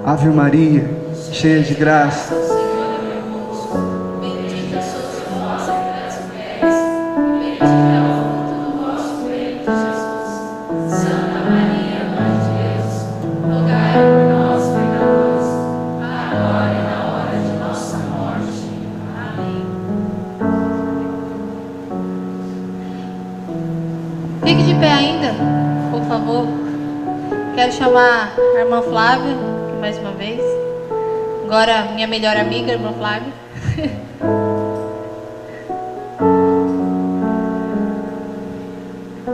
Ave Maria, cheia de graça. Fique de pé ainda, por favor. Quero chamar a irmã Flávia, mais uma vez. Agora, minha melhor amiga, a irmã Flávia.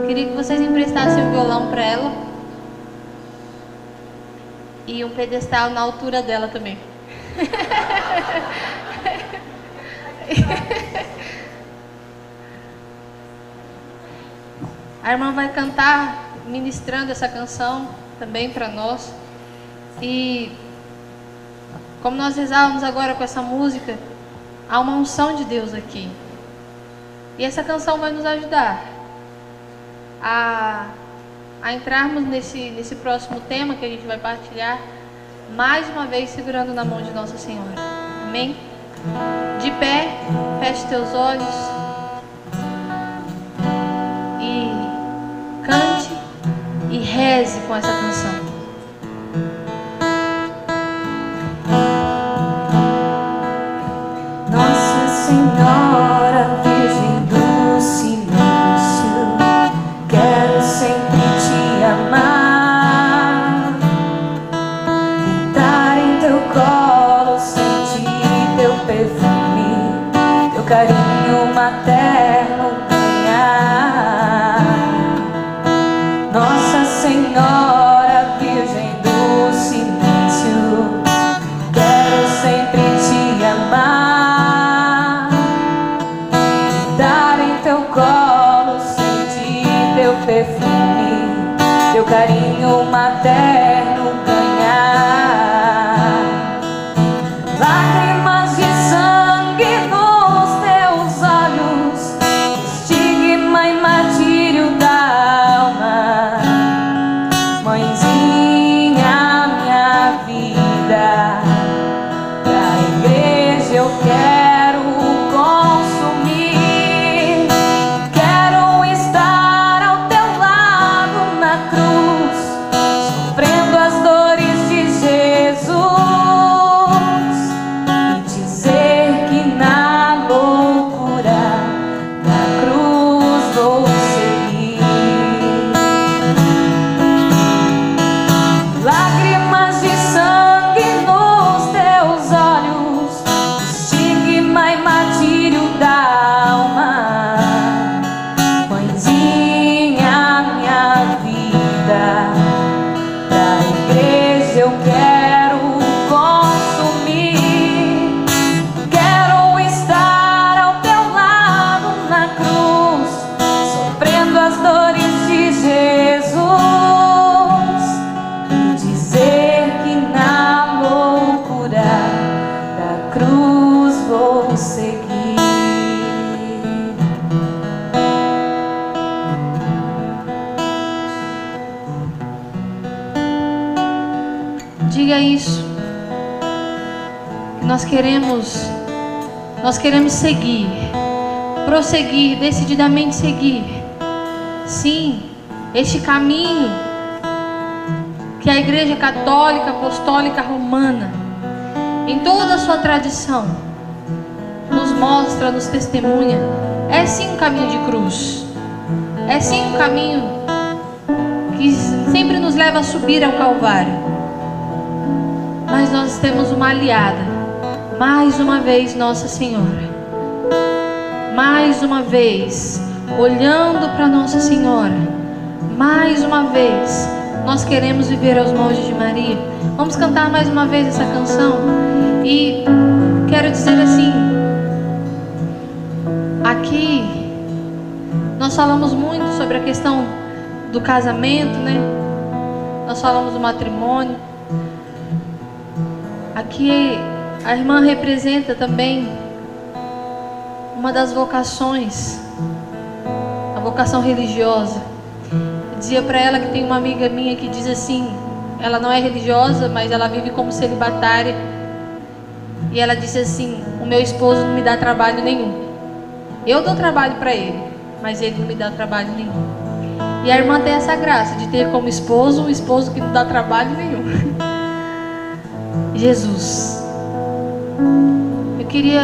Queria que vocês emprestassem o violão para ela. E um pedestal na altura dela também. A irmã vai cantar, ministrando essa canção também para nós. E como nós rezávamos agora com essa música, há uma unção de Deus aqui. E essa canção vai nos ajudar a entrarmos nesse próximo tema que a gente vai partilhar, mais uma vez segurando na mão de Nossa Senhora. Amém? De pé, feche teus olhos. Cante e reze com essa canção. Nossa Senhora, Virgem do Silêncio, quero sempre te amar, deitar em teu colo, sentir teu perfume, teu carinho materno ganhar. Nossa Senhora, Virgem do Silêncio, quero sempre te amar, dar em teu colo, sentir teu perfume, teu carinho materno ganhar. Lágrimas de sangue nos teus olhos, estigma e martírio da alma. Mãezinha, minha vida, pra igreja eu quero consumir. Quero estar ao teu lado na cruz, sofrendo as dores de Jesus, e dizer que na loucura da cruz vou seguir. Lágrimas de sangue nos teus olhos, estigma e martírio da alma. Mãezinha, minha vida, pra igreja eu quero consumir. Quero estar ao teu lado na cruz, sofrendo as dores de Jesus, e dizer que na loucura da cruz vou seguir. Diga isso. Nós queremos seguir, prosseguir, decididamente seguir. Sim, este caminho que a Igreja Católica Apostólica Romana, em toda a sua tradição, nos mostra, nos testemunha, é sim um caminho de cruz. É sim um caminho que sempre nos leva a subir ao Calvário. Mas nós temos uma aliada, mais uma vez, Nossa Senhora. Mais uma vez, olhando para Nossa Senhora, mais uma vez, nós queremos viver aos moldes de Maria. Vamos cantar mais uma vez essa canção. E quero dizer assim, aqui nós falamos muito sobre a questão do casamento, né? Nós falamos do matrimônio. Aqui a irmã representa também uma das vocações, a vocação religiosa. Eu dizia para ela que tem uma amiga minha que diz assim: ela não é religiosa, mas ela vive como celibatária. E ela disse assim: o meu esposo não me dá trabalho nenhum. Eu dou trabalho para ele, mas ele não me dá trabalho nenhum. E a irmã tem essa graça de ter como esposo um esposo que não dá trabalho nenhum. Jesus. Eu queria...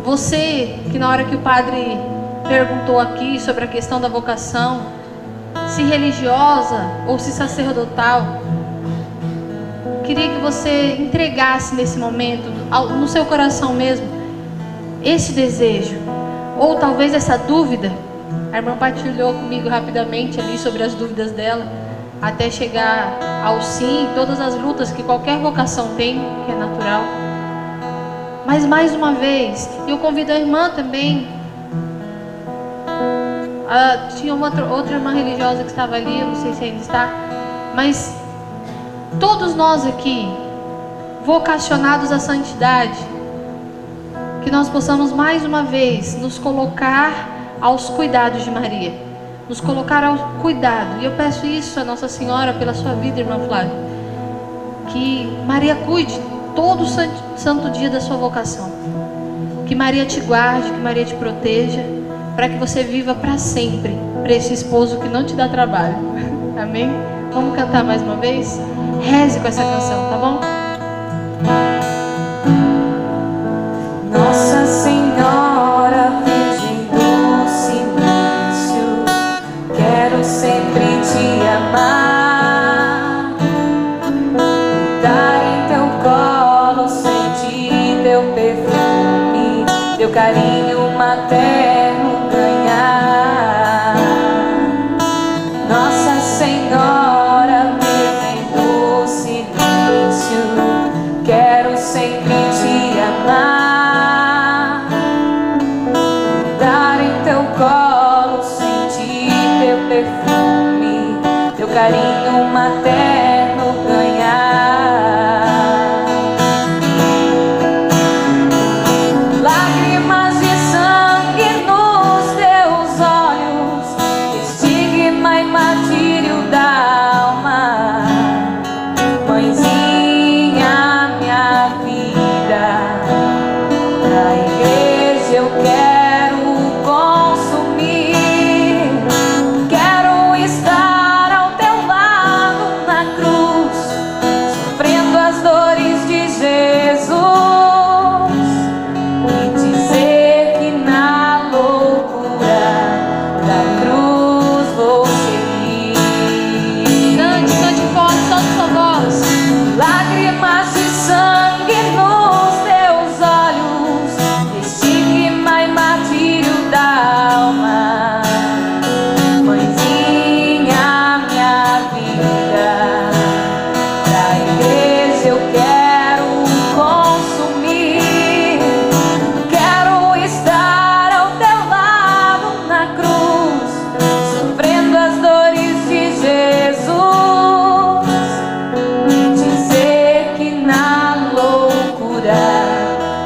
Você, que na hora que o padre perguntou aqui sobre a questão da vocação, se religiosa ou se sacerdotal, queria que você entregasse nesse momento, no seu coração mesmo, esse desejo, ou talvez essa dúvida. A irmã partilhou comigo rapidamente ali sobre as dúvidas dela, até chegar ao sim, todas as lutas que qualquer vocação tem, que é natural. Mas mais uma vez, eu convido a irmã também. Tinha outra irmã religiosa que estava ali, eu não sei se ainda está, mas todos nós aqui, vocacionados à santidade, que nós possamos mais uma vez nos colocar aos cuidados de Maria, nos colocar ao cuidado. E eu peço isso a Nossa Senhora pela sua vida, irmã Flávia, que Maria cuide todo santo dia da sua vocação, que Maria te guarde, que Maria te proteja, para que você viva para sempre, para esse esposo que não te dá trabalho. Amém? Vamos cantar mais uma vez? Reze com essa canção, tá bom? Nossa Senhora, Virgem do Silêncio, quero sempre te amar, dar em teu colo, sentir teu perfume, teu carinho materno ganhar. Nossa Senhora, Virgem do Silêncio, quero sempre te amar, dar em teu colo, sentir teu perfume, teu carinho materno ganhar. Lágrimas de sangue nos teus olhos, estigma e martírio da alma. Mãezinha, minha vida, pra igreja eu quero consumir. Quero estar ao teu lado na cruz, sofrendo as dores de Jesus, e dizer que na loucura da cruz vou seguir. Cante, cante forte, solte sua voz. Lágrimas de sangue nos teus olhos, estigma e martírio da alma. Mãezinha, minha vida, pra igreja eu quero consumir. Quero estar ao teu lado na cruz, sofrendo as dores de Jesus, e dizer que na loucura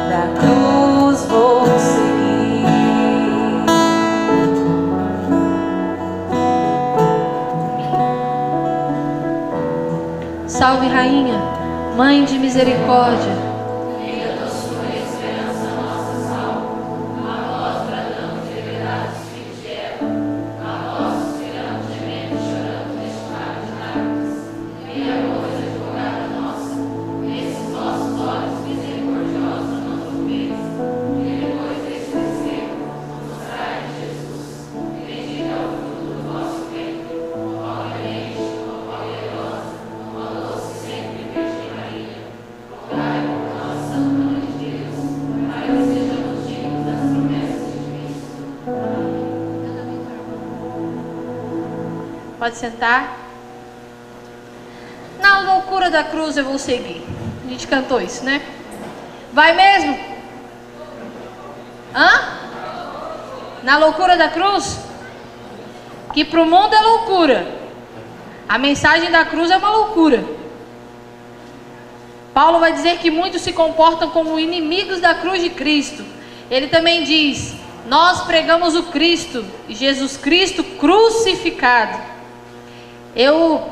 da cruz vou seguir. Salve, Rainha, Mãe de Misericórdia. Pode sentar. Na loucura da cruz eu vou seguir. A gente cantou isso, né? Vai mesmo? Hã? Na loucura da cruz? Que pro mundo é loucura. A mensagem da cruz é uma loucura. Paulo vai dizer que muitos se comportam como inimigos da cruz de Cristo. Ele também diz: nós pregamos o Cristo, Jesus Cristo crucificado. Eu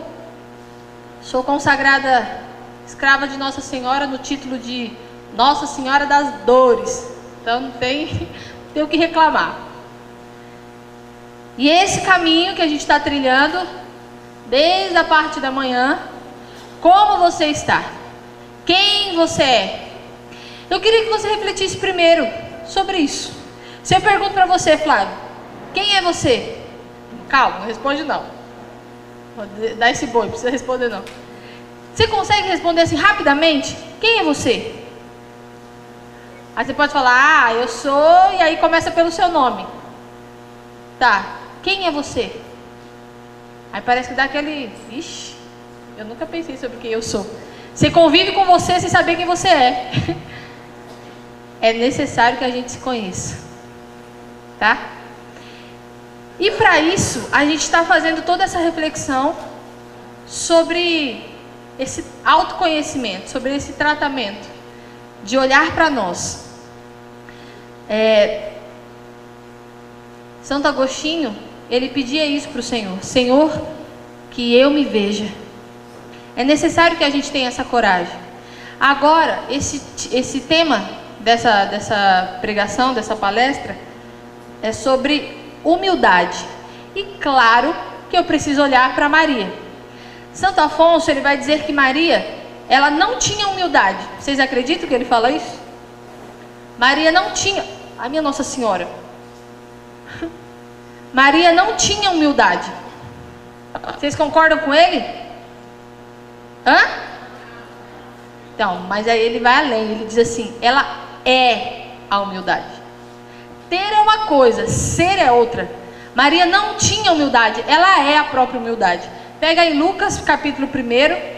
Sou consagrada escrava de Nossa Senhora no título de Nossa Senhora das Dores. Então não tem o que reclamar. E esse caminho que a gente está trilhando, desde a parte da manhã, como você está? Quem você é? Eu queria que você refletisse primeiro sobre isso. Se eu pergunto para você, Flávio, quem é você? Calma, não responde não. Vou dar esse boi, não precisa responder não. Você consegue responder assim rapidamente? Quem é você? Aí você pode falar, eu sou, e aí começa pelo seu nome. Tá, quem é você? Aí parece que dá aquele, ixi, eu nunca pensei sobre quem eu sou. Você convive com você sem saber quem você é. É necessário que a gente se conheça. Tá? E para isso, a gente está fazendo toda essa reflexão sobre esse autoconhecimento, sobre esse tratamento de olhar para nós. Santo Agostinho, ele pedia isso para o Senhor: Senhor, que eu me veja. É necessário que a gente tenha essa coragem. Agora, esse tema dessa pregação, dessa palestra, é sobre humildade. E claro que eu preciso olhar para Maria. Santo Afonso, ele vai dizer que Maria, ela não tinha humildade. Vocês acreditam que ele fala isso? Maria não tinha, a minha Nossa Senhora, Maria não tinha humildade. Vocês concordam com ele? Hã? Então, mas aí ele vai além, ele diz assim, ela é a humildade. Ter é uma coisa, ser é outra. Maria não tinha humildade, ela é a própria humildade. Pega aí Lucas, capítulo 1.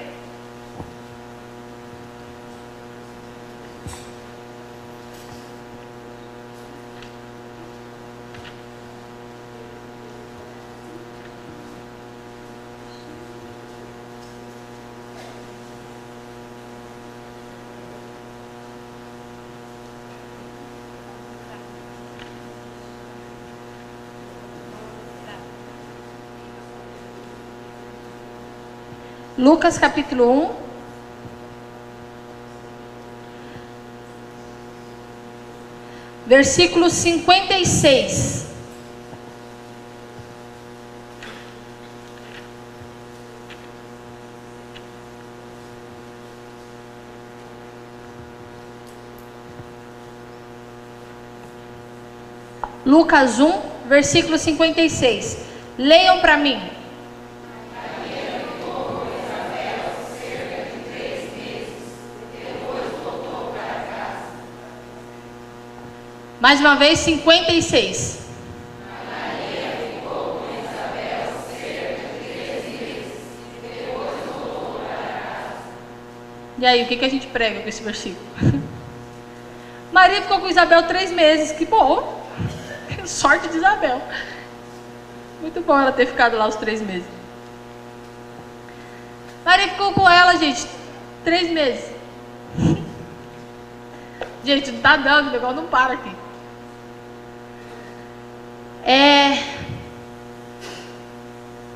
Lucas capítulo 1, versículo 56. Lucas 1, versículo 56. Leiam para mim. Mais uma vez, 56. Maria ficou com Isabel cerca de 3 meses e depois voltou para casa. E aí, o que a gente prega com esse versículo? Maria ficou com Isabel 3 meses. Que bom! Sorte de Isabel. Muito bom ela ter ficado lá os 3 meses. Maria ficou com ela, gente, 3 meses. Gente, não tá dando, o negócio não para aqui.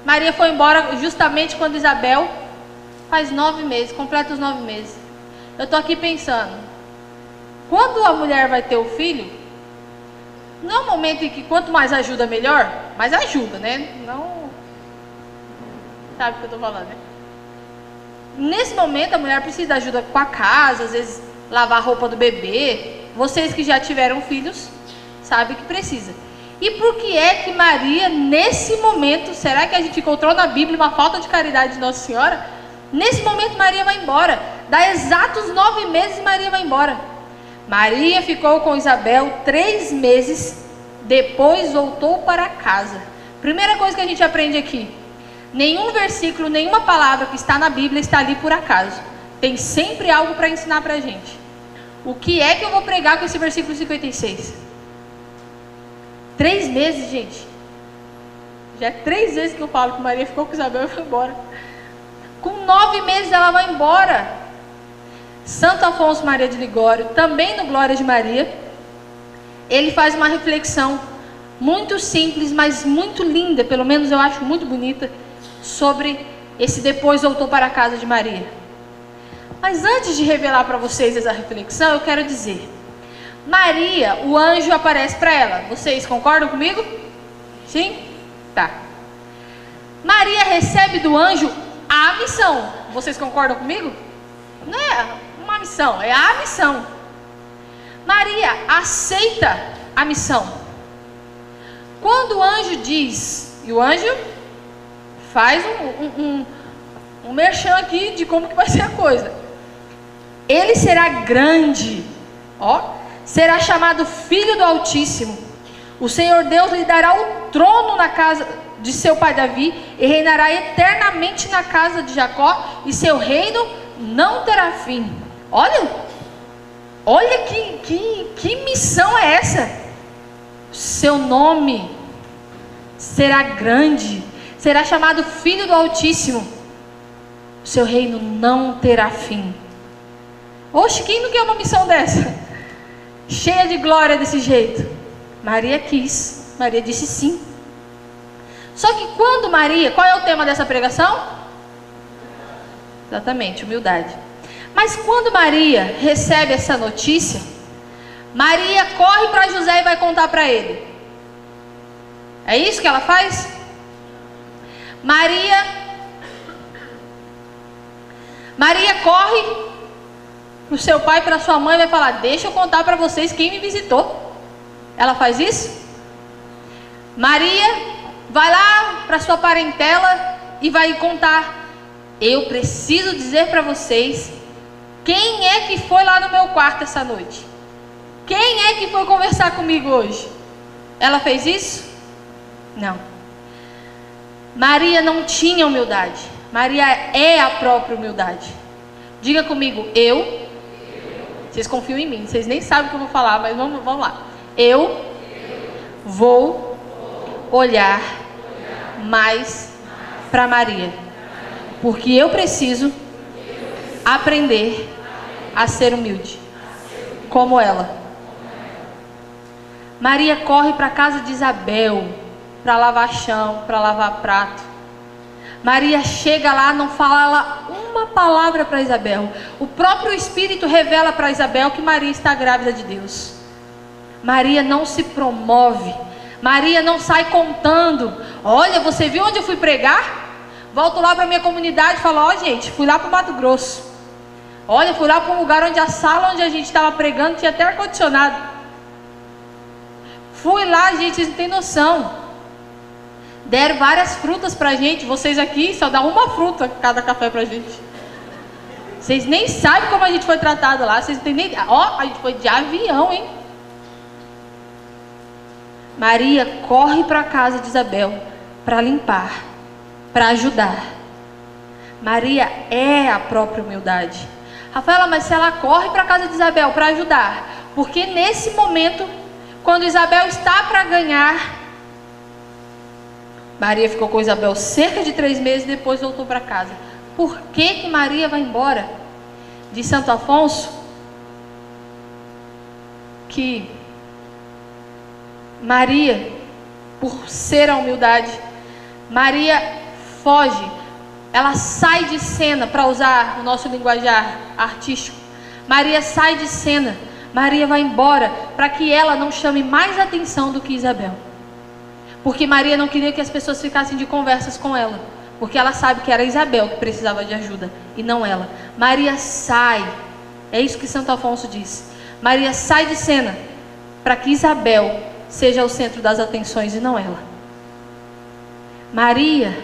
Maria foi embora justamente quando Isabel faz 9 meses, completa os 9 meses. Eu estou aqui pensando, quando a mulher vai ter o filho, não é um momento em que quanto mais ajuda melhor, mas ajuda, né? Não sabe o que eu estou falando, né? Nesse momento a mulher precisa de ajuda com a casa, às vezes lavar a roupa do bebê. Vocês que já tiveram filhos sabem que precisa. E por que é que Maria, nesse momento, será que a gente encontrou na Bíblia uma falta de caridade de Nossa Senhora? Nesse momento Maria vai embora. Dá exatos 9 meses e Maria vai embora. Maria ficou com Isabel 3 meses, depois voltou para casa. Primeira coisa que a gente aprende aqui: nenhum versículo, nenhuma palavra que está na Bíblia está ali por acaso. Tem sempre algo para ensinar para a gente. O que é que eu vou pregar com esse versículo 56? 3 meses, gente. Já é 3 vezes que eu falo que Maria ficou com Isabel e foi embora. Com 9 meses ela vai embora. Santo Afonso Maria de Ligório, também no Glória de Maria, ele faz uma reflexão muito simples, mas muito linda, pelo menos eu acho muito bonita, sobre esse depois voltou para a casa de Maria. Mas antes de revelar para vocês essa reflexão, eu quero dizer: Maria, o anjo aparece para ela. Vocês concordam comigo? Sim? Tá. Maria recebe do anjo a missão. Vocês concordam comigo? Não é uma missão, é a missão. Maria aceita a missão. Quando o anjo diz, e o anjo faz um merchan aqui de como que vai ser a coisa. Ele será grande, será chamado Filho do Altíssimo. O Senhor Deus lhe dará o trono na casa de seu pai Davi e reinará eternamente na casa de Jacó, e seu reino não terá fim. Olha que missão é essa? Seu nome será grande, será chamado Filho do Altíssimo. Seu reino não terá fim. Oxe, quem não quer uma missão dessa? Cheia de glória desse jeito. Maria quis, Maria disse sim. Só que quando Maria, qual é o tema dessa pregação? Exatamente, humildade. Mas quando Maria recebe essa notícia, Maria corre para José e vai contar para ele. É isso que ela faz? Maria corre para o seu pai, para sua mãe, e vai falar: deixa eu contar para vocês quem me visitou. Ela faz isso? Maria vai lá para sua parentela e vai contar: eu preciso dizer para vocês quem é que foi lá no meu quarto essa noite. Quem é que foi conversar comigo hoje? Ela fez isso? Não. Maria não tinha humildade. Maria é a própria humildade. Diga comigo: eu. Vocês confiam em mim, vocês nem sabem o que eu vou falar, mas vamos lá. Eu vou olhar mais para Maria, porque eu preciso aprender a ser humilde, como ela. Maria corre para a casa de Isabel, para lavar chão, para lavar prato. Maria chega lá, não fala uma palavra para Isabel. O próprio Espírito revela para Isabel que Maria está grávida de Deus. Maria não se promove. Maria não sai contando: olha, você viu onde eu fui pregar? Volto lá para a minha comunidade e falo: gente, fui lá para o Mato Grosso. Olha, fui lá para um lugar onde a sala onde a gente estava pregando tinha até ar-condicionado. Fui lá, gente, vocês não têm noção. Deram várias frutas pra gente. Vocês aqui só dá uma fruta cada café pra gente. Vocês nem sabem como a gente foi tratado lá. Vocês não têm nem... a gente foi de avião, hein? Maria corre para a casa de Isabel para limpar, para ajudar. Maria é a própria humildade. Rafaela, mas se ela corre para a casa de Isabel para ajudar, porque nesse momento, quando Isabel está para ganhar, Maria ficou com Isabel cerca de 3 meses e depois voltou para casa. Por que Maria vai embora? De Santo Afonso que Maria, por ser a humildade, Maria foge, ela sai de cena, para usar o nosso linguajar artístico. Maria sai de cena, Maria vai embora, para que ela não chame mais atenção do que Isabel. Porque Maria não queria que as pessoas ficassem de conversas com ela, porque ela sabe que era Isabel que precisava de ajuda e não ela. Maria sai, é isso que Santo Afonso diz. Maria sai de cena para que Isabel seja o centro das atenções e não ela. Maria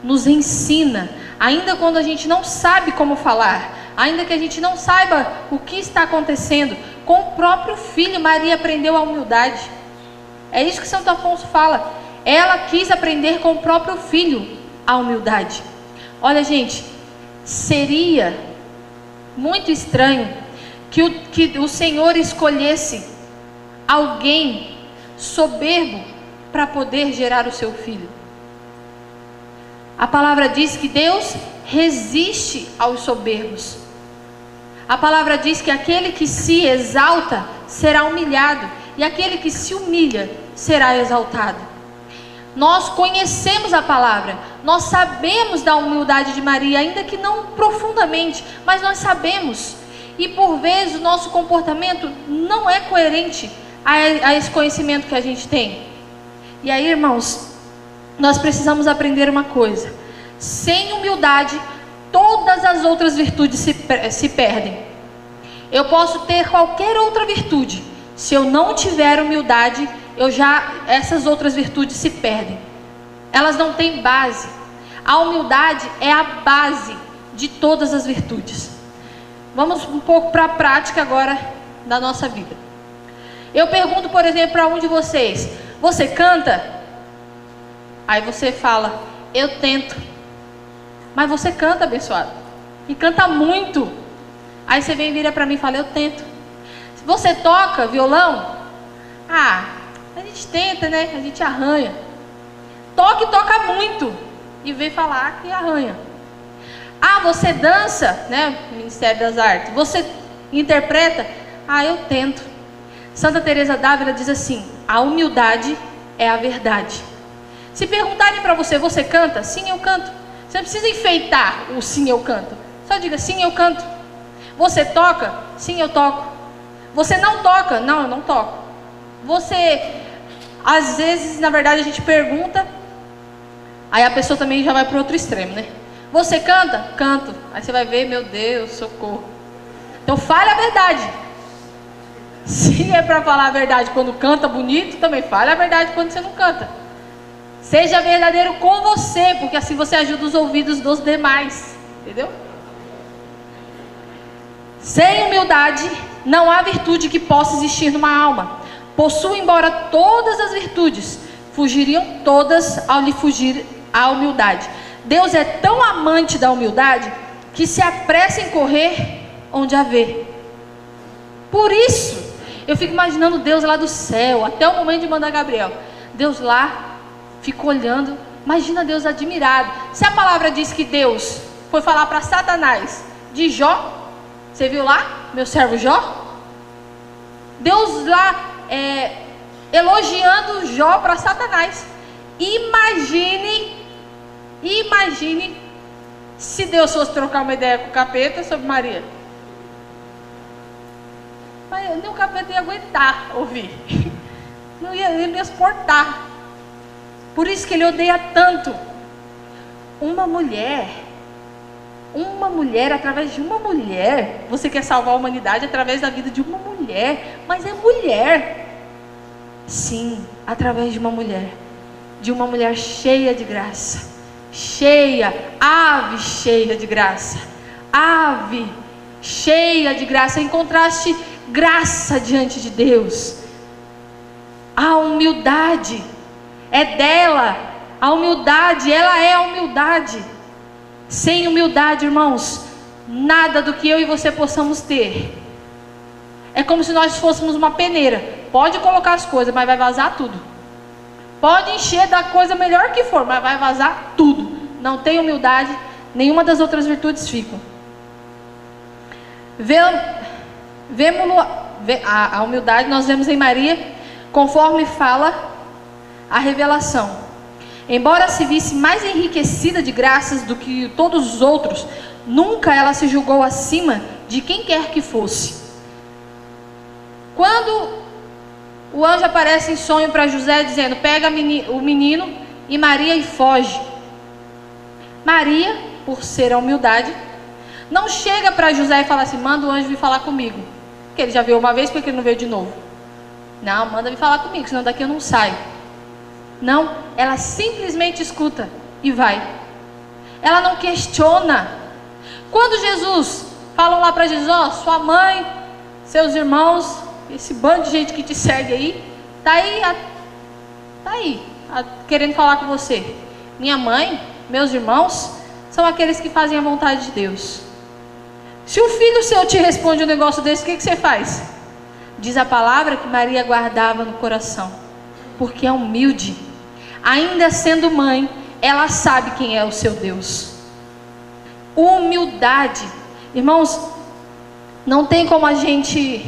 nos ensina, ainda quando a gente não sabe como falar, ainda que a gente não saiba o que está acontecendo, com o próprio filho, Maria aprendeu a humildade. É isso que Santo Afonso fala. Ela quis aprender com o próprio filho a humildade. Olha, gente, seria muito estranho que o Senhor escolhesse alguém soberbo para poder gerar o seu filho. A palavra diz que Deus resiste aos soberbos. A palavra diz que aquele que se exalta será humilhado, e aquele que se humilha será exaltado. Nós conhecemos a palavra, nós sabemos da humildade de Maria, ainda que não profundamente, mas nós sabemos. E por vezes o nosso comportamento não é coerente a esse conhecimento que a gente tem. E aí, irmãos, nós precisamos aprender uma coisa: sem humildade, todas as outras virtudes se perdem. Eu posso ter qualquer outra virtude, se eu não tiver humildade, essas outras virtudes se perdem. Elas não têm base. A humildade é a base de todas as virtudes. Vamos um pouco para a prática agora da nossa vida. Eu pergunto, por exemplo, para um de vocês: você canta? Aí você fala: eu tento. Mas você canta, abençoado, e canta muito. Aí você vem e vira para mim e fala: eu tento. Você toca violão? A gente tenta, né? A gente arranha. Toca e toca muito. E vem falar que arranha. Você dança, né? Ministério das Artes. Você interpreta? Eu tento. Santa Teresa d'Ávila diz assim: a humildade é a verdade. Se perguntarem para você: você canta? Sim, eu canto. Você não precisa enfeitar o sim, eu canto. Só diga: sim, eu canto. Você toca? Sim, eu toco. Você não toca? Não, eu não toco. Você, às vezes, na verdade, a gente pergunta, aí a pessoa também já vai para o outro extremo, né? Você canta? Canto. Aí você vai ver: meu Deus, socorro. Então fale a verdade. Se é para falar a verdade quando canta bonito, também fale a verdade quando você não canta. Seja verdadeiro com você, porque assim você ajuda os ouvidos dos demais. Entendeu? Sem humildade, não há virtude que possa existir numa alma. Possui, embora todas as virtudes, fugiriam todas ao lhe fugir a humildade. Deus é tão amante da humildade que se apressa em correr onde a vê. Por isso, eu fico imaginando Deus lá do céu, até o momento de mandar Gabriel. Deus lá, fica olhando. Imagina Deus admirado. Se a palavra diz que Deus foi falar para Satanás de Jó, você viu lá, meu servo Jó? Deus lá elogiando Jó para Satanás. Imagine se Deus fosse trocar uma ideia com o capeta sobre Maria. Mas nem o capeta ia aguentar ouvir. Ele ia suportar. Por isso que ele odeia tanto. Uma mulher, através de uma mulher, você quer salvar a humanidade através da vida de uma mulher, mas é mulher. Sim, através de uma mulher cheia de graça, ave cheia de graça, ave cheia de graça. Encontraste graça diante de Deus. A humildade é dela, a humildade, ela é a humildade. Sem humildade, irmãos, nada do que eu e você possamos ter. É como se nós fôssemos uma peneira. Pode colocar as coisas, mas vai vazar tudo. Pode encher da coisa melhor que for, mas vai vazar tudo. Não tem humildade, nenhuma das outras virtudes ficam. A humildade nós vemos em Maria, conforme fala a revelação. Embora se visse mais enriquecida de graças do que todos os outros, nunca ela se julgou acima de quem quer que fosse. Quando o anjo aparece em sonho para José dizendo: pega o menino e Maria e foge. Maria, por ser a humildade, não chega para José e fala assim: manda o anjo vir falar comigo, porque ele já veio uma vez, porque ele não veio de novo. Não, manda vir falar comigo, senão daqui eu não saio. Não, ela simplesmente escuta e vai. Ela não questiona. Quando Jesus falou lá para Jesus: ó, sua mãe, seus irmãos, esse bando de gente que te segue aí, tá aí, querendo falar com você. Minha mãe, meus irmãos, são aqueles que fazem a vontade de Deus. Se o filho seu te responde um negócio desse, o que você faz? Diz a palavra que Maria guardava no coração, porque é humilde. Ainda sendo mãe, ela sabe quem é o seu Deus. Humildade, irmãos, não tem como a gente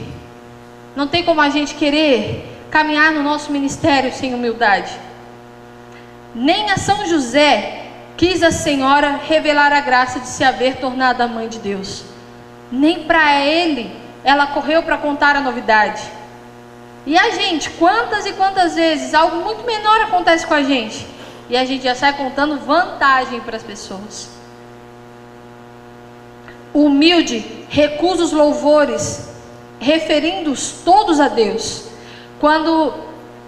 querer caminhar no nosso ministério sem humildade. Nem a São José quis a Senhora revelar a graça de se haver tornado a mãe de Deus. Nem para ele ela correu para contar a novidade. E a gente, quantas e quantas vezes algo muito menor acontece com a gente e a gente já sai contando vantagem para as pessoas. O humilde recusa os louvores, referindo-os todos a Deus. Quando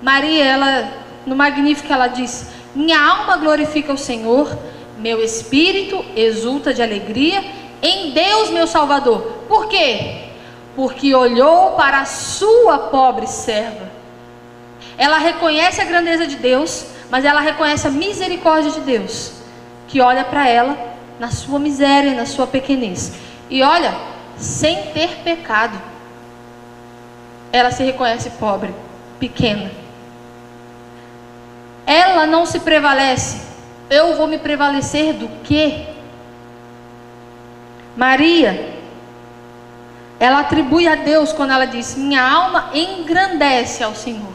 Maria, ela, no Magnífico, ela diz: minha alma glorifica o Senhor, meu espírito exulta de alegria em Deus meu Salvador. Por quê? Porque olhou para a sua pobre serva. Ela reconhece a grandeza de Deus, mas ela reconhece a misericórdia de Deus, que olha para ela na sua miséria, na sua pequenez. E olha, sem ter pecado, ela se reconhece pobre, pequena. Ela não se prevalece. Eu vou me prevalecer do quê? Maria, ela atribui a Deus quando ela diz: minha alma engrandece ao Senhor.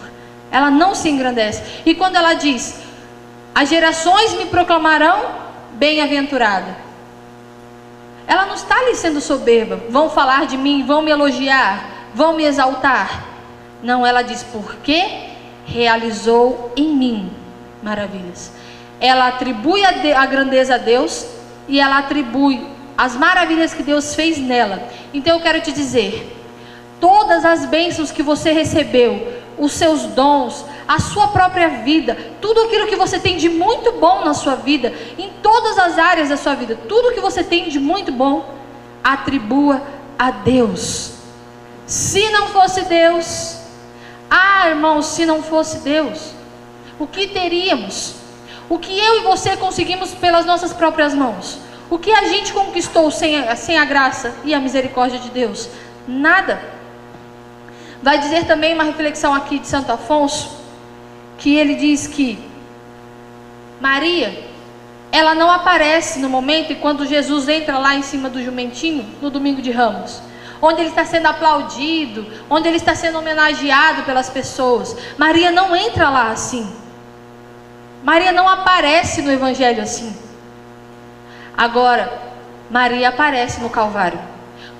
Ela não se engrandece. E quando ela diz: as gerações me proclamarão bem-aventurada, ela não está ali sendo soberba. Vão falar de mim, vão me elogiar, vão me exaltar. Não, ela diz: porque realizou em mim maravilhas. Ela atribui a grandeza a Deus e ela atribui as maravilhas que Deus fez nela. Então eu quero te dizer, todas as bênçãos que você recebeu, os seus dons, a sua própria vida, tudo aquilo que você tem de muito bom na sua vida, em todas as áreas da sua vida, tudo que você tem de muito bom, atribua a Deus. Se não fosse Deus, irmãos, se não fosse Deus, o que teríamos? O que eu e você conseguimos pelas nossas próprias mãos? O que a gente conquistou sem a graça e a misericórdia de Deus? Nada. Vai dizer também uma reflexão aqui de Santo Afonso, que ele diz que Maria, ela não aparece no momento em quando Jesus entra lá em cima do jumentinho, no domingo de Ramos, onde ele está sendo aplaudido, onde ele está sendo homenageado pelas pessoas. Maria não entra lá assim. Maria não aparece no Evangelho assim. Agora, Maria aparece no Calvário,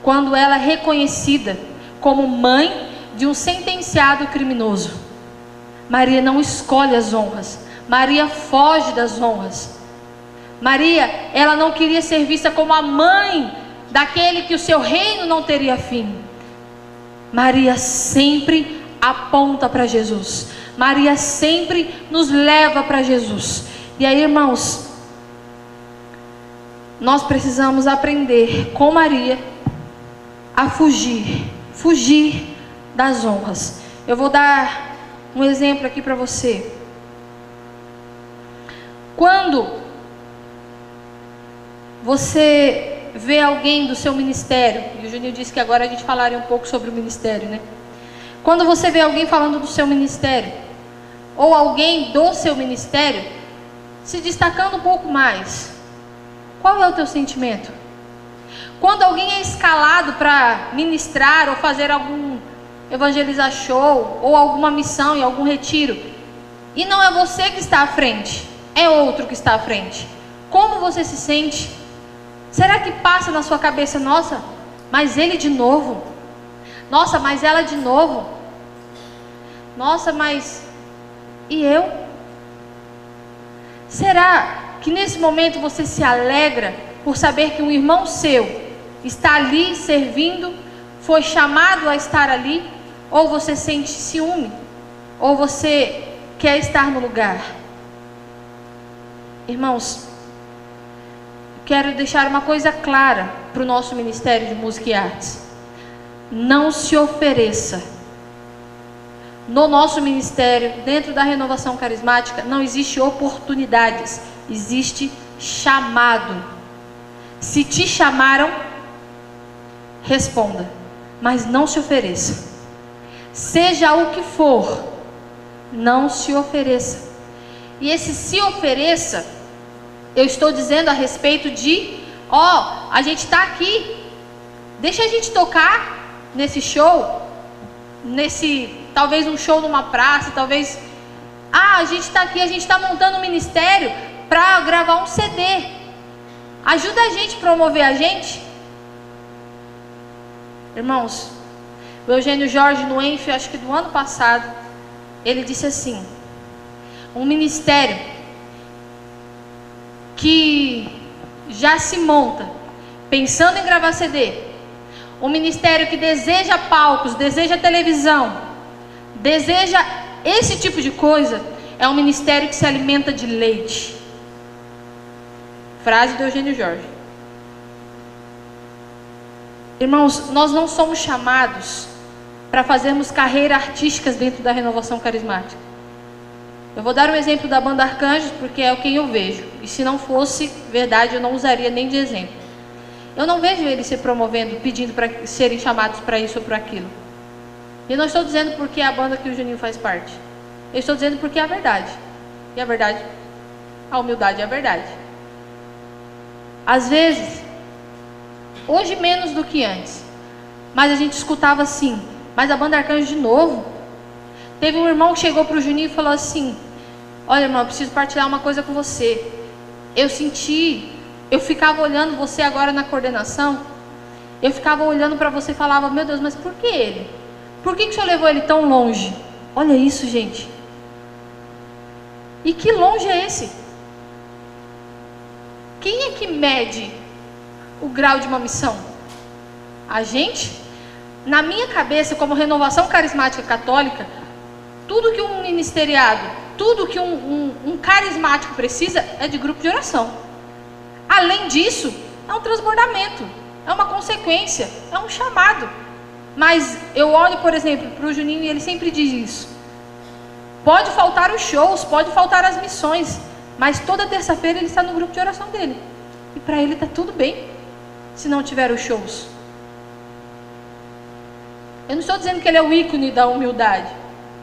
quando ela é reconhecida como mãe de um sentenciado criminoso. Maria não escolhe as honras. Maria foge das honras. Maria, ela não queria ser vista como a mãe daquele que o seu reino não teria fim. Maria sempre aponta para Jesus. Maria sempre nos leva para Jesus. E aí, irmãos, nós precisamos aprender com Maria a fugir das honras. Eu vou dar um exemplo aqui para você. Quando você vê alguém do seu ministério, e o Juninho disse que agora a gente falaria um pouco sobre o ministério, né? Quando você vê alguém falando do seu ministério, ou alguém do seu ministério se destacando um pouco mais, qual é o teu sentimento? Quando alguém é escalado para ministrar ou fazer algum evangelizar show ou alguma missão em algum retiro, e não é você que está à frente, é outro que está à frente, como você se sente? Será que passa na sua cabeça: nossa, mas ele de novo? Nossa, mas ela de novo? Nossa, mas e eu? Será que nesse momento você se alegra por saber que um irmão seu está ali servindo, foi chamado a estar ali? Ou você sente ciúme? Ou você quer estar no lugar? Irmãos, quero deixar uma coisa clara para o nosso Ministério de Música e Artes: não se ofereça. No nosso ministério, dentro da Renovação Carismática, não existe oportunidades, existe chamado. Se te chamaram, responda, mas não se ofereça. Seja o que for, não se ofereça. E esse se ofereça, eu estou dizendo a respeito de, a gente está aqui, deixa a gente tocar nesse show, talvez um show numa praça, talvez Ah, a gente está aqui, a gente está montando um ministério para gravar um CD. Ajuda a gente a promover a gente. Irmãos, o Eugênio Jorge, no ENF, acho que do ano passado, ele disse assim: um ministério que já se monta pensando em gravar CD, um ministério que deseja palcos, deseja televisão, deseja esse tipo de coisa, é um ministério que se alimenta de leite. Frase do Eugênio Jorge. Irmãos, nós não somos chamados para fazermos carreiras artísticas dentro da renovação carismática. Eu vou dar um exemplo da banda Arcanjos, porque é o que eu vejo. E se não fosse verdade, eu não usaria nem de exemplo. Eu não vejo eles se promovendo, pedindo para serem chamados para isso ou para aquilo. E eu não estou dizendo porque é a banda que o Juninho faz parte. Eu estou dizendo porque é a verdade. E a verdade, a humildade é a verdade. Às vezes, hoje menos do que antes, mas a gente escutava assim: mas a banda Arcanjo de novo? Teve um irmão que chegou para o Juninho e falou assim: olha, irmão, eu preciso partilhar uma coisa com você. Eu ficava olhando você agora na coordenação, eu ficava olhando para você e falava: meu Deus, mas por que ele? Por que o senhor levou ele tão longe? Olha isso, gente. E que longe é esse? Quem é que mede o grau de uma missão? A gente? Na minha cabeça, como renovação carismática católica, tudo que um ministeriado, tudo que um carismático precisa é de grupo de oração. Além disso, é um transbordamento, é uma consequência, é um chamado. Mas eu olho, por exemplo, para o Juninho e ele sempre diz isso: pode faltar os shows, pode faltar as missões, mas toda terça-feira ele está no grupo de oração dele. E para ele está tudo bem, se não tiver os shows. Eu não estou dizendo que ele é o ícone da humildade.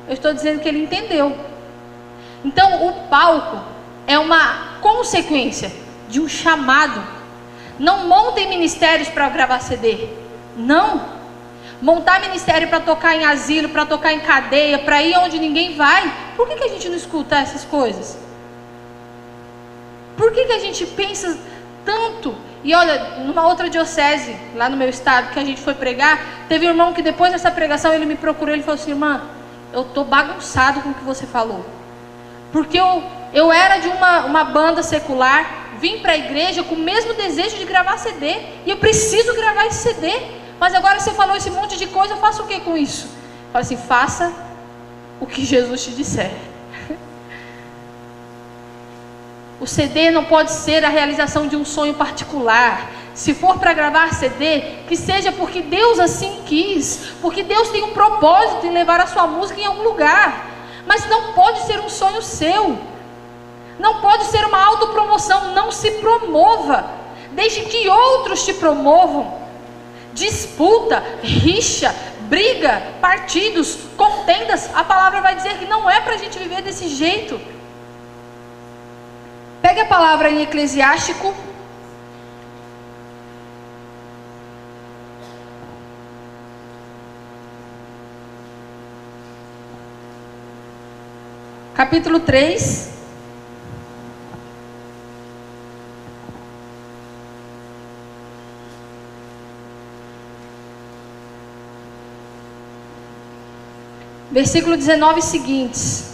Eu estou dizendo que ele entendeu. Então, o palco é uma consequência de um chamado. Não montem ministérios para gravar CD. Não. Montar ministério para tocar em asilo, para tocar em cadeia, para ir onde ninguém vai. Por que a gente não escuta essas coisas? Por que a gente pensa tanto? E olha, numa outra diocese, lá no meu estado, que a gente foi pregar, teve um irmão que depois dessa pregação ele me procurou, ele falou assim: irmã, eu estou bagunçado com o que você falou. Porque eu era de uma banda secular, vim para a igreja com o mesmo desejo de gravar CD, e eu preciso gravar esse CD, mas agora você falou esse monte de coisa, eu faço o que com isso? Fala assim: faça o que Jesus te disser. O CD não pode ser a realização de um sonho particular. Se for para gravar CD, que seja porque Deus assim quis, porque Deus tem um propósito em levar a sua música em algum lugar. Mas não pode ser um sonho seu, não pode ser uma autopromoção. Não se promova, deixe que outros te promovam. Disputa, rixa, briga, partidos, contendas, a palavra vai dizer que não é para a gente viver desse jeito. Pegue a palavra em Eclesiástico, capítulo 3, versículo 19 seguintes.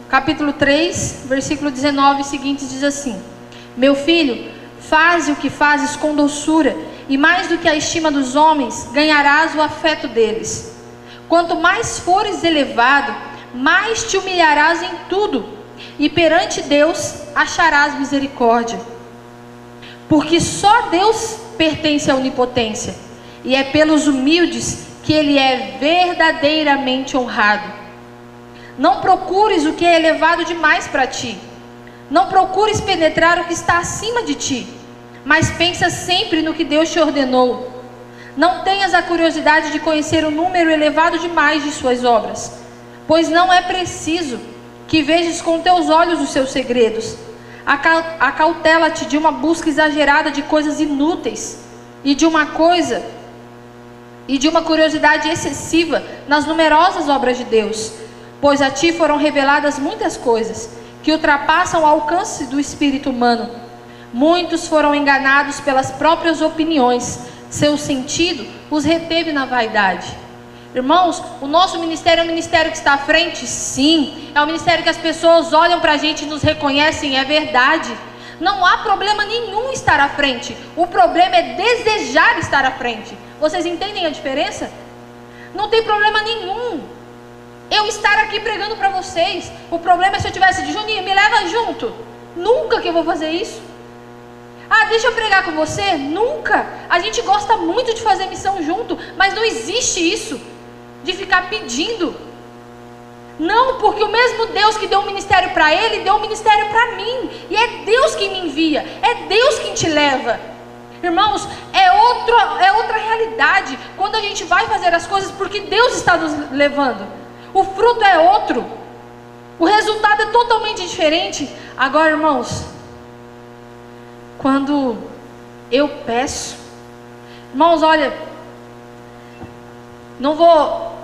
Capítulo 3, versículo 19 seguintes diz assim: meu filho, faze o que fazes com doçura, e mais do que a estima dos homens, ganharás o afeto deles. Quanto mais fores elevado, mais te humilharás em tudo, e perante Deus acharás misericórdia. Porque só Deus pertence à onipotência, e é pelos humildes que Ele é verdadeiramente honrado. Não procures o que é elevado demais para ti. Não procures penetrar o que está acima de ti, mas pensa sempre no que Deus te ordenou. Não tenhas a curiosidade de conhecer o número elevado demais de suas obras, pois não é preciso que vejas com teus olhos os seus segredos. Acautela-te de uma busca exagerada de coisas inúteis e de uma curiosidade excessiva nas numerosas obras de Deus, pois a ti foram reveladas muitas coisas que ultrapassam o alcance do espírito humano. Muitos foram enganados pelas próprias opiniões, seu sentido os reteve na vaidade. Irmãos, o nosso ministério é um ministério que está à frente? Sim. É um ministério que as pessoas olham para a gente e nos reconhecem, é verdade. Não há problema nenhum estar à frente. O problema é desejar estar à frente. Vocês entendem a diferença? Não tem problema nenhum eu estar aqui pregando para vocês. O problema é se eu tivesse de Juninho, me leva junto. Nunca que eu vou fazer isso. Ah, deixa eu pregar com você? Nunca. A gente gosta muito de fazer missão junto, mas não existe isso de ficar pedindo. Não, porque o mesmo Deus que deu um ministério para ele, deu um ministério para mim. E é Deus quem me envia, é Deus quem te leva. Irmãos, é outra realidade quando a gente vai fazer as coisas porque Deus está nos levando. O fruto é outro, o resultado é totalmente diferente. Agora, irmãos, quando eu peço, irmãos, olha, não vou,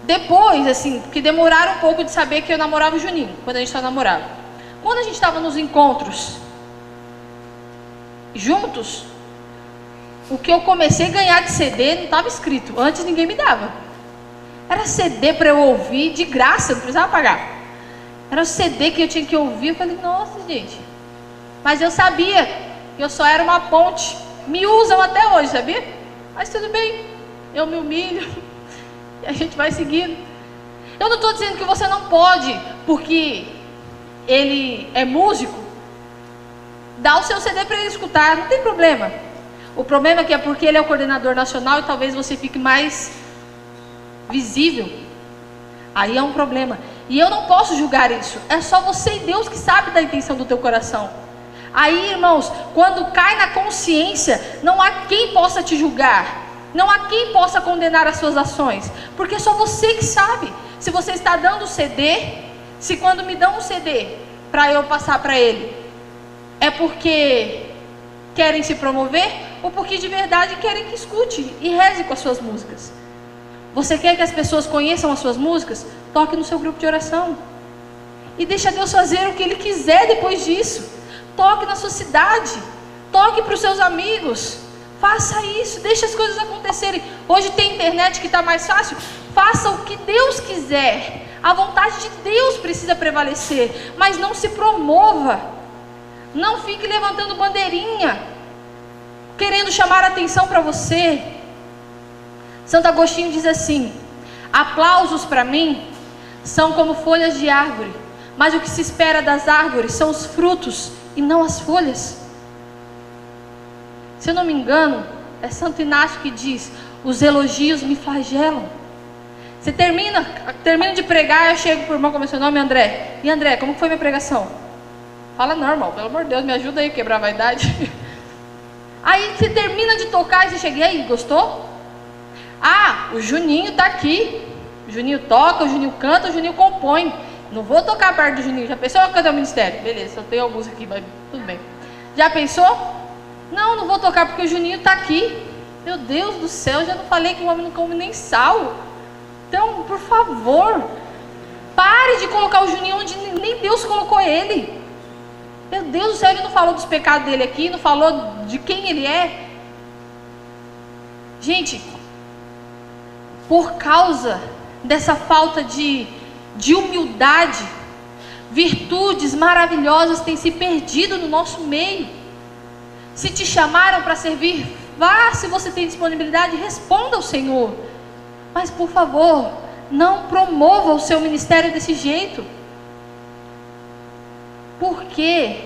depois assim, porque demoraram um pouco de saber que eu namorava o Juninho, quando a gente só namorava. Quando a gente estava nos encontros juntos, o que eu comecei a ganhar de CD não estava escrito, antes ninguém me dava. Era CD para eu ouvir de graça, não precisava pagar. Era o CD que eu tinha que ouvir. Eu falei, nossa, gente. Mas eu sabia que eu só era uma ponte. Me usam até hoje, sabia? Mas tudo bem, eu me humilho e a gente vai seguindo. Eu não estou dizendo que você não pode, porque ele é músico, dá o seu CD para ele escutar, não tem problema. O problema é que é porque ele é o coordenador nacional e talvez você fique mais visível. Aí é um problema. E eu não posso julgar isso. É só você e Deus que sabe da intenção do teu coração. Aí, irmãos, quando cai na consciência, não há quem possa te julgar. Não há quem possa condenar as suas ações. Porque é só você que sabe. Se você está dando CD, se quando me dão um CD para eu passar para ele, é porque querem se promover ou porque de verdade querem que escute e reze com as suas músicas. Você quer que as pessoas conheçam as suas músicas? Toque no seu grupo de oração e deixa Deus fazer o que Ele quiser depois disso. Toque na sua cidade, toque para os seus amigos, faça isso, deixe as coisas acontecerem. Hoje tem internet que está mais fácil. Faça o que Deus quiser. A vontade de Deus precisa prevalecer, mas não se promova. Não fique levantando bandeirinha, querendo chamar a atenção para você. Santo Agostinho diz assim: aplausos para mim são como folhas de árvore, mas o que se espera das árvores são os frutos e não as folhas. Se eu não me engano, é Santo Inácio que diz: os elogios me flagelam. Você termina de pregar, eu chego para o irmão, como é seu nome? André. E André, como foi minha pregação? Fala normal, pelo amor de Deus, me ajuda aí a quebrar a vaidade. Aí você termina de tocar e você chega, e aí, gostou? Ah, o Juninho está aqui. O Juninho toca, o Juninho canta, o Juninho compõe. Não vou tocar perto do Juninho. Já pensou eu cantar o ministério? Beleza, só tem alguns aqui, mas tudo bem. Já pensou? Não vou tocar porque o Juninho está aqui. Meu Deus do céu, já não falei que o homem não come nem sal. Então, por favor, pare de colocar o Juninho onde nem Deus colocou ele. Meu Deus do céu, ele não falou dos pecados dele aqui, não falou de quem ele é. Gente, por causa dessa falta de humildade, virtudes maravilhosas têm se perdido no nosso meio. Se te chamaram para servir, vá, se você tem disponibilidade, responda ao Senhor. Mas por favor, não promova o seu ministério desse jeito. Por quê?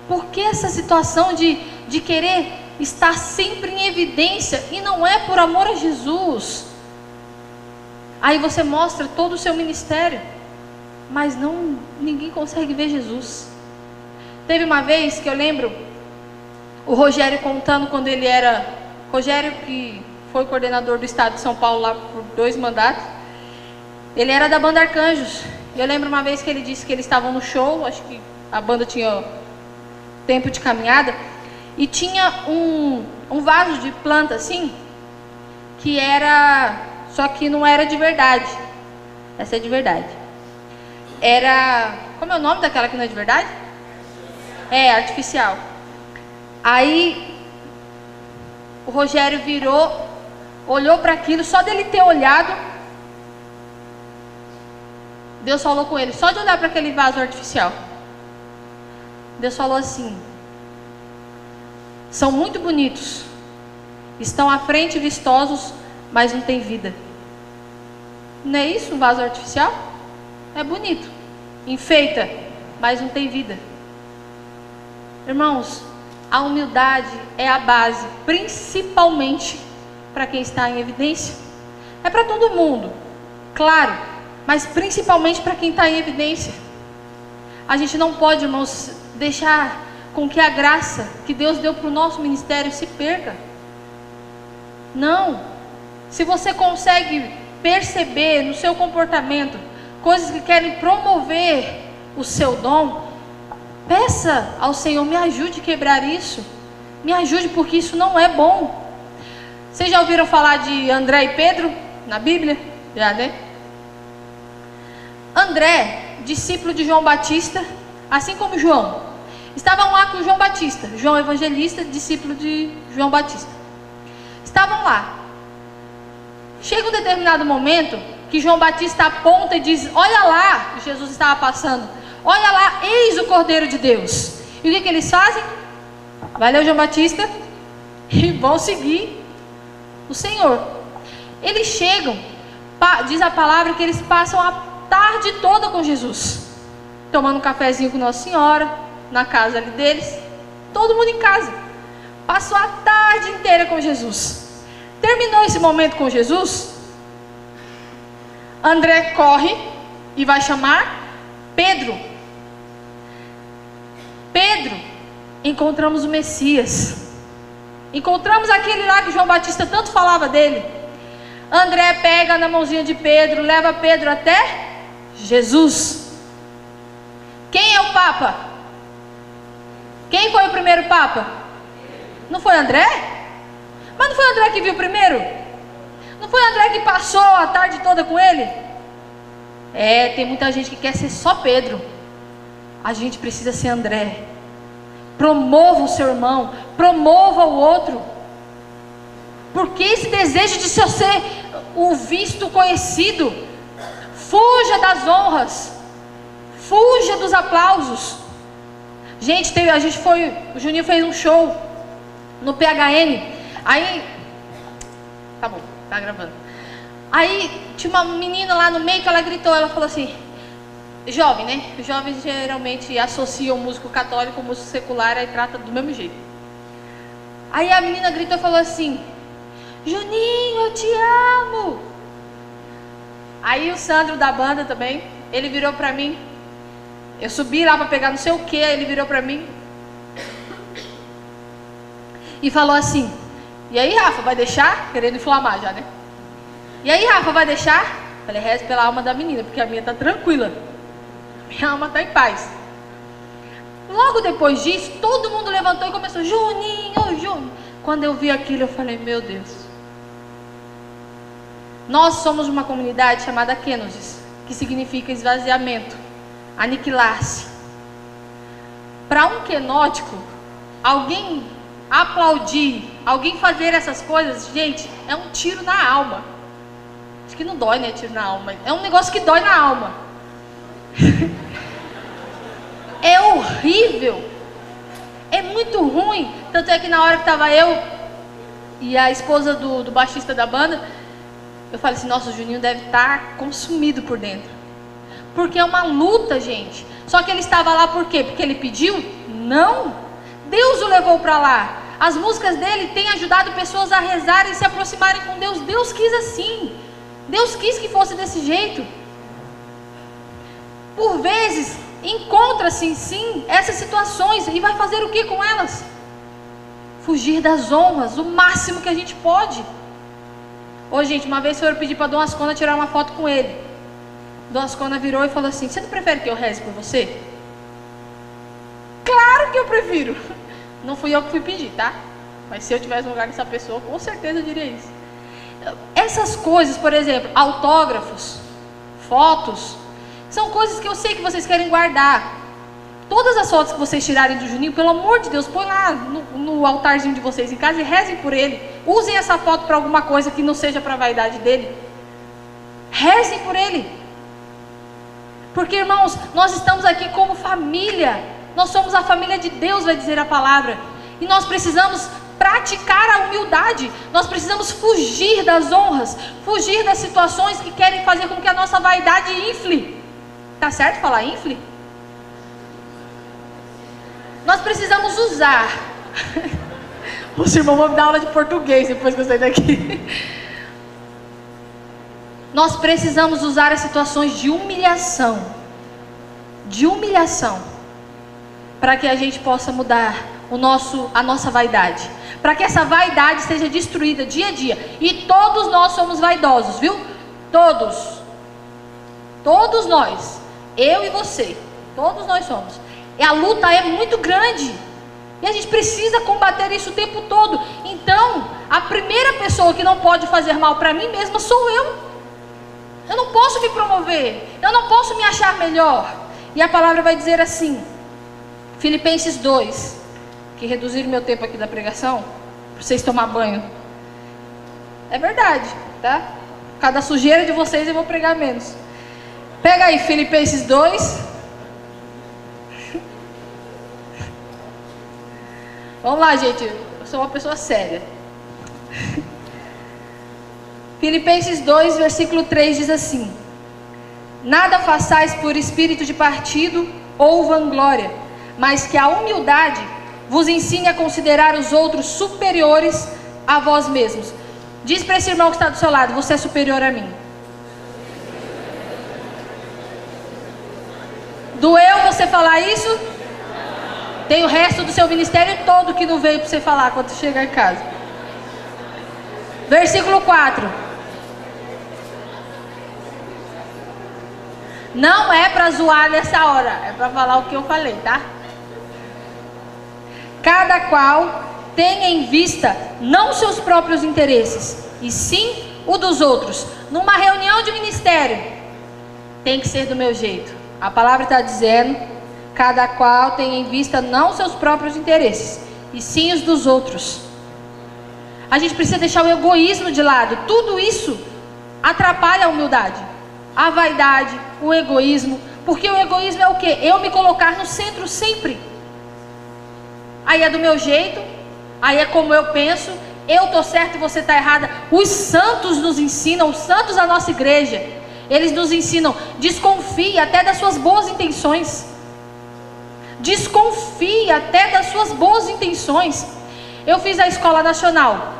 Por que essa situação de querer estar sempre em evidência e não é por amor a Jesus? Aí você mostra todo o seu ministério, mas ninguém consegue ver Jesus. Teve uma vez que eu lembro o Rogério contando quando ele era... Rogério, que foi coordenador do estado de São Paulo lá por 2 mandatos. Ele era da banda Arcanjos. Eu lembro uma vez que ele disse que eles estavam no show, acho que a banda tinha tempo de caminhada, e tinha um vaso de planta assim, que era, só que não era de verdade. Essa é de verdade. Era, como é o nome daquela que não é de verdade? É, artificial. Aí o Rogério virou, olhou para aquilo, só dele ter olhado, Deus falou com ele, só de olhar para aquele vaso artificial. Deus falou assim: são muito bonitos, estão à frente vistosos, mas não tem vida. Não é isso um vaso artificial? É bonito, enfeita, mas não tem vida. Irmãos, a humildade é a base, principalmente para quem está em evidência. É para todo mundo, claro, mas principalmente para quem está em evidência. A gente não pode, irmãos, deixar com que a graça que Deus deu para o nosso ministério se perca. Não. Se você consegue perceber no seu comportamento coisas que querem promover o seu dom, peça ao Senhor, me ajude a quebrar isso. Me ajude, porque isso não é bom. Vocês já ouviram falar de André e Pedro na Bíblia? Já, né? André, discípulo de João Batista, assim como João, estavam lá com João Batista, João Evangelista, discípulo de João Batista. Estavam lá. Chega um determinado momento que João Batista aponta e diz: olha lá, Jesus estava passando, olha lá, eis o Cordeiro de Deus. E o que eles fazem? Valeu, João Batista, e vão seguir o Senhor. Eles chegam, diz a palavra que eles passam a tarde toda com Jesus, tomando um cafezinho com Nossa Senhora, na casa ali deles, todo mundo em casa, passou a tarde inteira com Jesus. Terminou esse momento com Jesus, André corre e vai chamar Pedro. Pedro, encontramos o Messias, encontramos aquele lá que João Batista tanto falava dele. André pega na mãozinha de Pedro, leva Pedro até Jesus. Quem é o Papa? Quem foi o primeiro Papa? Não foi André? Mas não foi André que viu primeiro? Não foi André que passou a tarde toda com ele? É, tem muita gente que quer ser só Pedro. A gente precisa ser André. Promova o seu irmão, promova o outro. Porque esse desejo de ser o visto, o conhecido, fuja das honras, fuja dos aplausos. Gente, o Juninho fez um show no PHN. Aí, tá bom, tá gravando. Aí tinha uma menina lá no meio que ela gritou, ela falou assim, jovem, né? Os jovens geralmente associam músico católico com músico secular e trata do mesmo jeito. Aí a menina gritou e falou assim: Juninho, eu te amo. Aí o Sandro da banda também, ele virou pra mim. Eu subi lá pra pegar não sei o que, ele virou pra mim e falou assim: e aí, Rafa, vai deixar? Querendo inflamar já, né? E aí, Rafa, vai deixar? Falei, reze pela alma da menina, porque a minha tá tranquila. Minha alma tá em paz. Logo depois disso, todo mundo levantou e começou: Juninho, Juninho. Quando eu vi aquilo, eu falei, meu Deus. Nós somos uma comunidade chamada Kenosis, que significa esvaziamento, aniquilar-se. Para um quenótico, alguém aplaudir, alguém fazer essas coisas, gente, é um tiro na alma. Acho que não dói, né, tiro na alma. É um negócio que dói na alma. É horrível. É muito ruim. Tanto é que na hora que estava eu e a esposa do baixista da banda, eu falei assim, nossa, o Juninho deve estar consumido por dentro. Porque é uma luta, gente. Só que ele estava lá por quê? Porque ele pediu? Não. Deus o levou para lá. As músicas dele têm ajudado pessoas a rezarem e se aproximarem com Deus. Deus quis assim. Deus quis que fosse desse jeito. Por vezes, encontra-se sim essas situações e vai fazer o que com elas? Fugir das honras, o máximo que a gente pode. Ô gente, uma vez foram pedir para Dona Ascona tirar uma foto com ele. Dona Ascona virou e falou assim: você não prefere que eu reze por você? Claro! Claro que eu prefiro. Não fui eu que fui pedir, tá? Mas se eu tivesse no lugar dessa pessoa, com certeza eu diria isso. Essas coisas, por exemplo, autógrafos, fotos, são coisas que eu sei que vocês querem guardar. Todas as fotos que vocês tirarem do Juninho, pelo amor de Deus, põe lá no altarzinho de vocês em casa e rezem por ele. Usem essa foto para alguma coisa que não seja para a vaidade dele. Rezem por ele. Porque, irmãos, nós estamos aqui como família. Nós somos a família de Deus, vai dizer a palavra. E nós precisamos praticar a humildade. Nós precisamos fugir das honras, fugir das situações que querem fazer com que a nossa vaidade infle. Tá certo falar infle? Nós precisamos usar. Os irmãos vão me dar aula de português depois que eu sair daqui. Nós precisamos usar as situações de humilhação, para que a gente possa mudar a nossa vaidade, para que essa vaidade seja destruída dia a dia. E todos nós somos vaidosos, viu? Todos nós, eu e você, todos nós somos. E a luta é muito grande, e a gente precisa combater isso o tempo todo. Então, a primeira pessoa que não pode fazer mal para mim mesma sou eu. Eu não posso me promover, eu não posso me achar melhor. E a palavra vai dizer assim, Filipenses 2, que reduziram meu tempo aqui da pregação, para vocês tomar banho. É verdade, tá? Por causa da sujeira de vocês eu vou pregar menos. Pega aí Filipenses 2. Vamos lá, gente, eu sou uma pessoa séria. Filipenses 2, versículo 3 diz assim: nada façais por espírito de partido ou vanglória, mas que a humildade vos ensine a considerar os outros superiores a vós mesmos. Diz para esse irmão que está do seu lado: você é superior a mim. Doeu você falar isso? Tem o resto do seu ministério todo que não veio para você falar quando chegar em casa. Versículo 4. Não é para zoar nessa hora, é para falar o que eu falei, tá? Cada qual tenha em vista não seus próprios interesses, e sim o dos outros. Numa reunião de ministério, tem que ser do meu jeito. A palavra está dizendo: cada qual tenha em vista não seus próprios interesses, e sim os dos outros. A gente precisa deixar o egoísmo de lado. Tudo isso atrapalha a humildade, a vaidade, o egoísmo. Porque o egoísmo é o quê? Eu me colocar no centro sempre. Aí é do meu jeito, aí é como eu penso, eu estou certo e você está errada. Os santos nos ensinam, os santos da nossa igreja, eles nos ensinam: desconfie até das suas boas intenções. Desconfie até das suas boas intenções. Eu fiz a Escola Nacional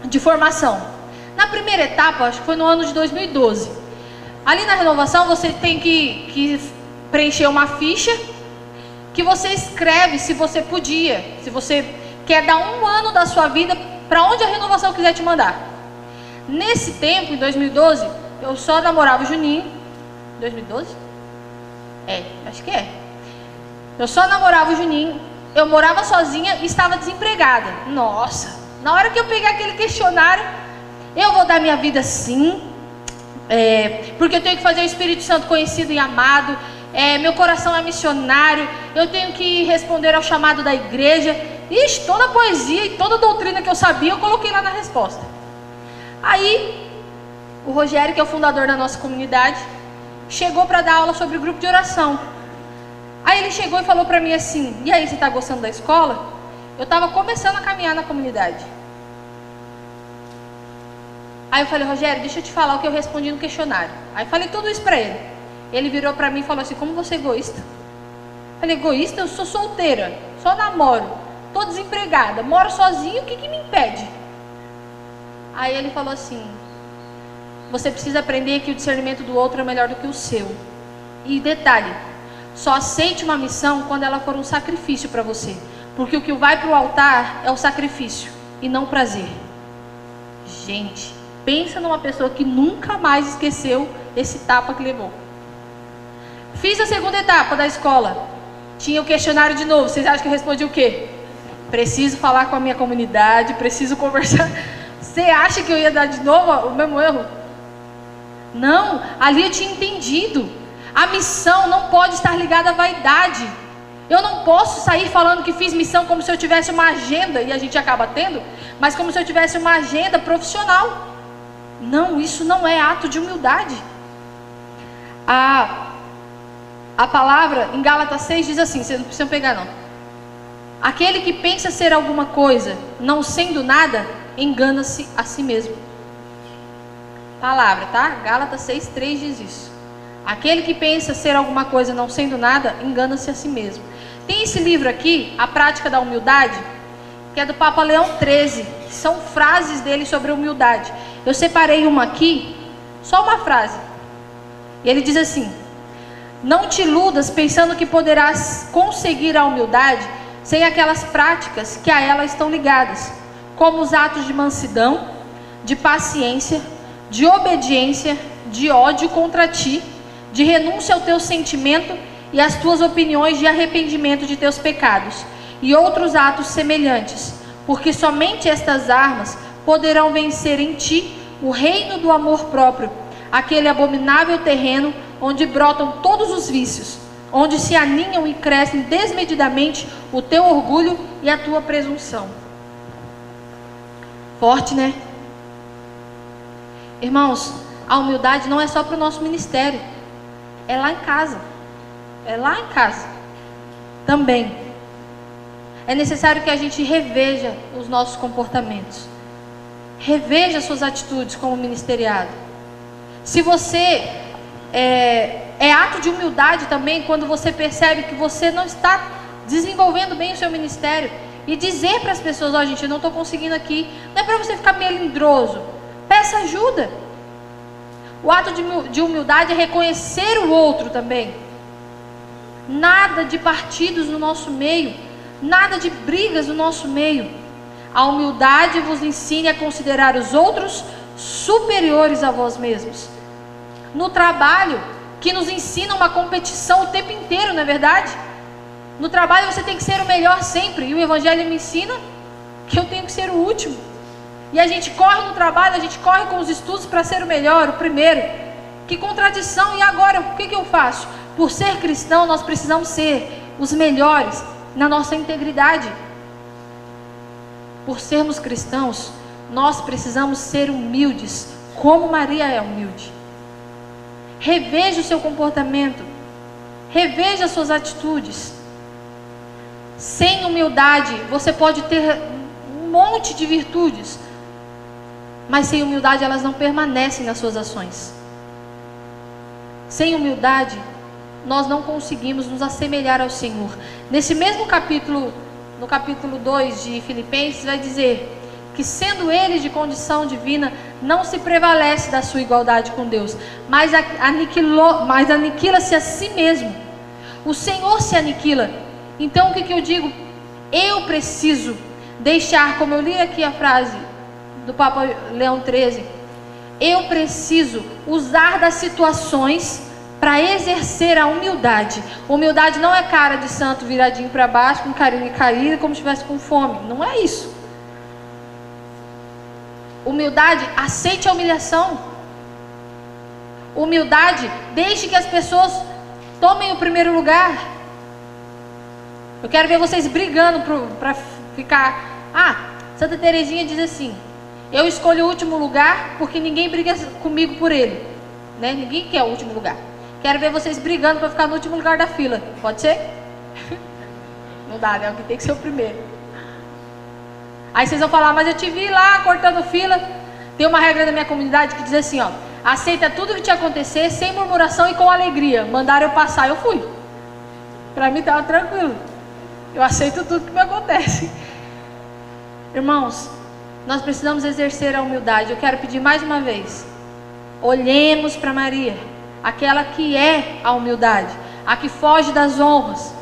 de Formação. Na primeira etapa, acho que foi no ano de 2012. Ali na renovação você tem que preencher uma ficha que você escreve se você podia, se você quer dar um ano da sua vida para onde a renovação quiser te mandar. Nesse tempo, em 2012, eu só namorava o Juninho. 2012? Acho que é. Eu só namorava o Juninho, eu morava sozinha e estava desempregada. Nossa, na hora que eu peguei aquele questionário, eu vou dar minha vida sim, porque eu tenho que fazer o Espírito Santo conhecido e amado, meu coração é missionário, eu tenho que responder ao chamado da igreja. Ixi, toda a poesia e toda a doutrina que eu sabia, eu coloquei lá na resposta. Aí, o Rogério, que é o fundador da nossa comunidade, chegou para dar aula sobre o grupo de oração. Aí ele chegou e falou para mim assim: e aí, você está gostando da escola? Eu estava começando a caminhar na comunidade. Aí eu falei: Rogério, deixa eu te falar o que eu respondi no questionário. Aí falei tudo isso para ele. Ele virou para mim e falou assim: como você é egoísta? Eu falei: egoísta? Eu sou solteira, só namoro, estou desempregada, moro sozinho, o que me impede? Aí ele falou assim: você precisa aprender que o discernimento do outro é melhor do que o seu. E detalhe, só aceite uma missão quando ela for um sacrifício para você. Porque o que vai para o altar é o sacrifício e não o prazer. Gente, pensa numa pessoa que nunca mais esqueceu esse tapa que levou. Fiz a segunda etapa da escola. Tinha o questionário de novo. Vocês acham que eu respondi o quê? Preciso falar com a minha comunidade, preciso conversar. Você acha que eu ia dar de novo o mesmo erro? Não, ali eu tinha entendido. A missão não pode estar ligada à vaidade. Eu não posso sair falando que fiz missão como se eu tivesse uma agenda, e a gente acaba tendo, mas como se eu tivesse uma agenda profissional. Não, isso não é ato de humildade. A palavra em Gálatas 6 diz assim, vocês não precisam pegar não. Aquele que pensa ser alguma coisa, não sendo nada, engana-se a si mesmo. Palavra, tá? Gálatas 6:3 diz isso. Aquele que pensa ser alguma coisa, não sendo nada, engana-se a si mesmo. Tem esse livro aqui, A Prática da Humildade, que é do Papa Leão XIII, que são frases dele sobre a humildade. Eu separei uma aqui, só uma frase. E ele diz assim: não te iludas pensando que poderás conseguir a humildade sem aquelas práticas que a ela estão ligadas, como os atos de mansidão, de paciência, de obediência, de ódio contra ti, de renúncia ao teu sentimento e às tuas opiniões de arrependimento de teus pecados, e outros atos semelhantes, porque somente estas armas poderão vencer em ti o reino do amor próprio, aquele abominável terreno onde brotam todos os vícios, onde se aninham e crescem desmedidamente o teu orgulho e a tua presunção. Forte, né? Irmãos, a humildade não é só para o nosso ministério, é lá em casa. É lá em casa também. É necessário que a gente reveja os nossos comportamentos, reveja suas atitudes como ministeriado. Se você é ato de humildade também quando você percebe que você não está desenvolvendo bem o seu ministério, e dizer para as pessoas: ó, gente, eu não estou conseguindo aqui. Não é para você ficar melindroso, peça ajuda. O ato de humildade é reconhecer o outro também. Nada de partidos no nosso meio, nada de brigas no nosso meio. A humildade vos ensine a considerar os outros superiores a vós mesmos. No trabalho, que nos ensina uma competição o tempo inteiro, não é verdade? No trabalho você tem que ser o melhor sempre, e o Evangelho me ensina que eu tenho que ser o último. E a gente corre no trabalho, a gente corre com os estudos para ser o melhor, o primeiro. Que contradição! E agora, o que eu faço? Por ser cristão, nós precisamos ser os melhores na nossa integridade. Por sermos cristãos, nós precisamos ser humildes, como Maria é humilde. Reveja o seu comportamento, reveja as suas atitudes. Sem humildade, você pode ter um monte de virtudes, mas sem humildade elas não permanecem nas suas ações. Sem humildade, nós não conseguimos nos assemelhar ao Senhor. Nesse mesmo capítulo, no capítulo 2 de Filipenses, vai dizer que sendo ele de condição divina, não se prevalece da sua igualdade com Deus, mas aniquila-se a si mesmo. O Senhor se aniquila. Então o que eu digo? Eu preciso deixar, como eu li aqui a frase do Papa Leão XIII, eu preciso usar das situações para exercer a humildade. Humildade não é cara de santo viradinho para baixo, com carinho caído, como se estivesse com fome. Não é isso. Humildade, aceite a humilhação. Humildade, deixe que as pessoas tomem o primeiro lugar. Eu quero ver vocês brigando para ficar... Santa Teresinha diz assim: eu escolho o último lugar porque ninguém briga comigo por ele, né? Ninguém quer o último lugar. Quero ver vocês brigando para ficar no último lugar da fila. Pode ser? Não dá, né? Tem que ser o primeiro. Aí vocês vão falar: mas eu te vi lá cortando fila. Tem uma regra da minha comunidade que diz assim, ó: aceita tudo que te acontecer sem murmuração e com alegria. Mandaram eu passar, eu fui. Para mim estava tranquilo. Eu aceito tudo que me acontece. Irmãos, nós precisamos exercer a humildade. Eu quero pedir mais uma vez: olhemos para Maria, aquela que é a humildade, a que foge das honras,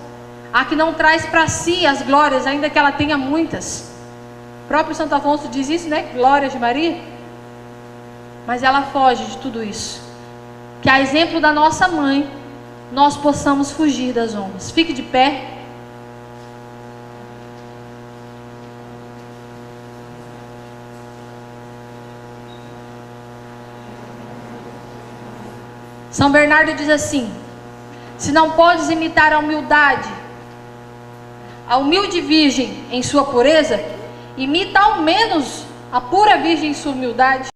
a que não traz para si as glórias, ainda que ela tenha muitas. O próprio Santo Afonso diz isso, né? Glórias de Maria. Mas ela foge de tudo isso. Que a exemplo da nossa mãe, nós possamos fugir das ondas. Fique de pé. São Bernardo diz assim: se não podes imitar a humilde virgem em sua pureza, imita ao menos a pura virgem em sua humildade.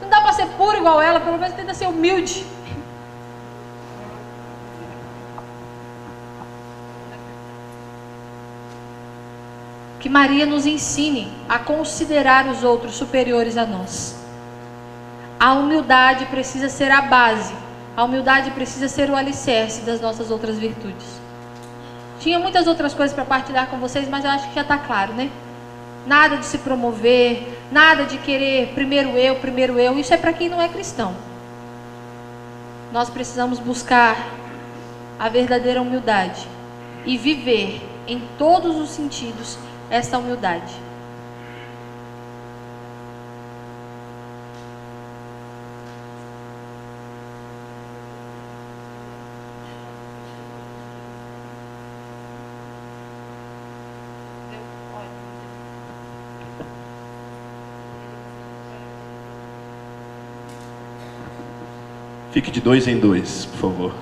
Não dá para ser puro igual ela, pelo menos tenta ser humilde. Que Maria nos ensine a considerar os outros superiores a nós. A humildade precisa ser a base. A humildade precisa ser o alicerce das nossas outras virtudes. Tinha muitas outras coisas para partilhar com vocês, mas eu acho que já está claro, né? Nada de se promover, nada de querer primeiro eu. Isso é para quem não é cristão. Nós precisamos buscar a verdadeira humildade e viver em todos os sentidos essa humildade. Fique de 2 em 2, por favor.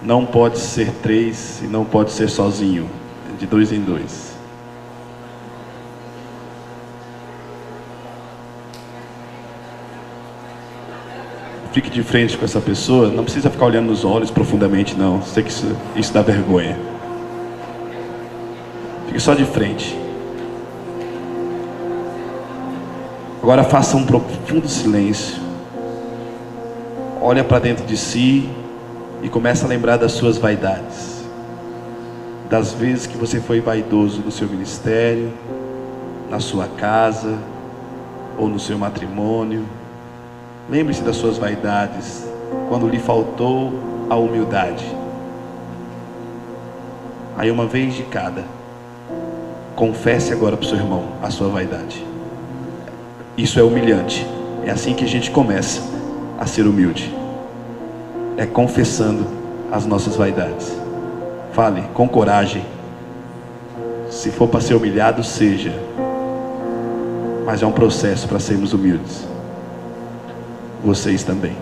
Não pode ser 3 e não pode ser sozinho. De 2 em 2. Fique de frente com essa pessoa. Não precisa ficar olhando nos olhos profundamente, não. Sei que isso dá vergonha. Fique só de frente. Agora faça um profundo silêncio. Olha para dentro de si e começa a lembrar das suas vaidades. Das vezes que você foi vaidoso no seu ministério, na sua casa ou no seu matrimônio. Lembre-se das suas vaidades quando lhe faltou a humildade. Aí uma vez de cada, confesse agora para o seu irmão a sua vaidade. Isso é humilhante. É assim que a gente começa a ser humilde. É confessando as nossas vaidades. Fale com coragem. Se for para ser humilhado, seja. Mas é um processo para sermos humildes. Vocês também.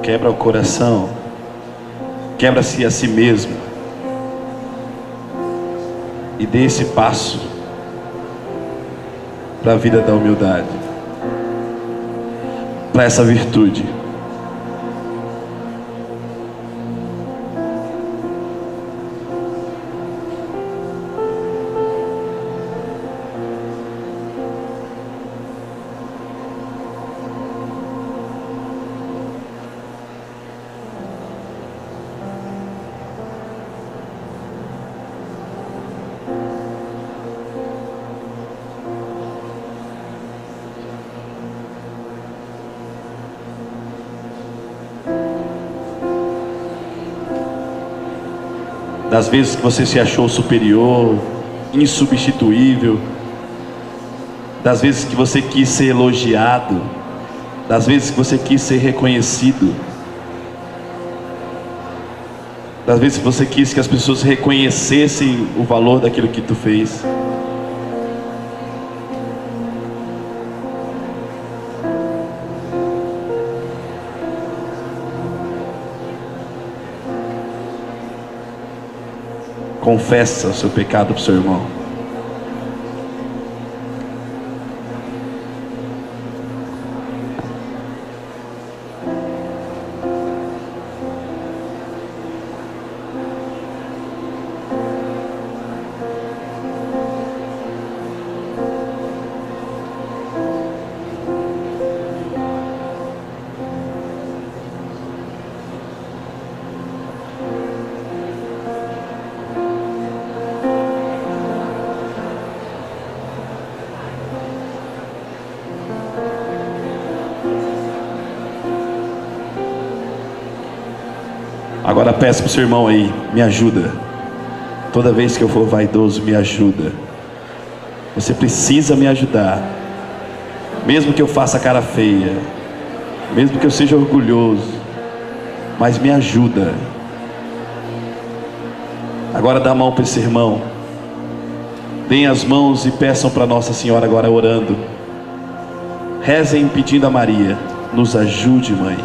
Quebra o coração, quebra-se a si mesmo e dê esse passo para a vida da humildade, para essa virtude. Das vezes que você se achou superior, insubstituível, das vezes que você quis ser elogiado, das vezes que você quis ser reconhecido, das vezes que você quis que as pessoas reconhecessem o valor daquilo que tu fez. Confessa o seu pecado para o seu irmão. Agora peço para o seu irmão aí, me ajuda. Toda vez que eu for vaidoso, me ajuda. Você precisa me ajudar. Mesmo que eu faça cara feia, mesmo que eu seja orgulhoso, mas me ajuda. Agora dá a mão para esse irmão. Deem as mãos e peçam para Nossa Senhora agora orando. Rezem pedindo a Maria, nos ajude, mãe.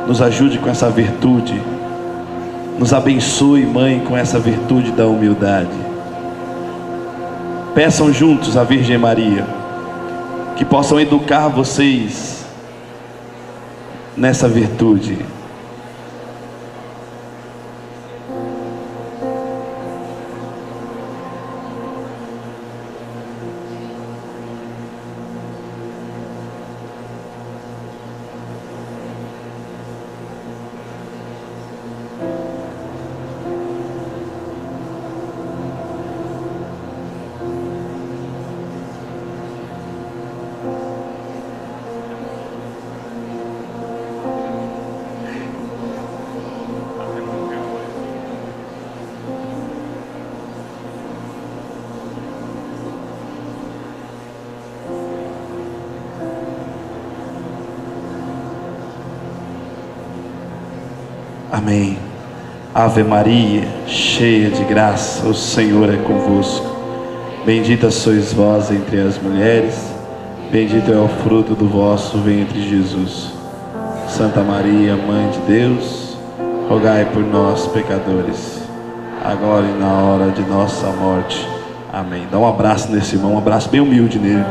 Nos ajude com essa virtude. Nos abençoe, mãe, com essa virtude da humildade. Peçam juntos à Virgem Maria que possam educar vocês nessa virtude. Amém. Ave Maria, cheia de graça, o Senhor é convosco. Bendita sois vós entre as mulheres, bendito é o fruto do vosso ventre, Jesus. Santa Maria, Mãe de Deus, rogai por nós, pecadores, agora e na hora de nossa morte. Amém. Dá um abraço nesse irmão, um abraço bem humilde nele.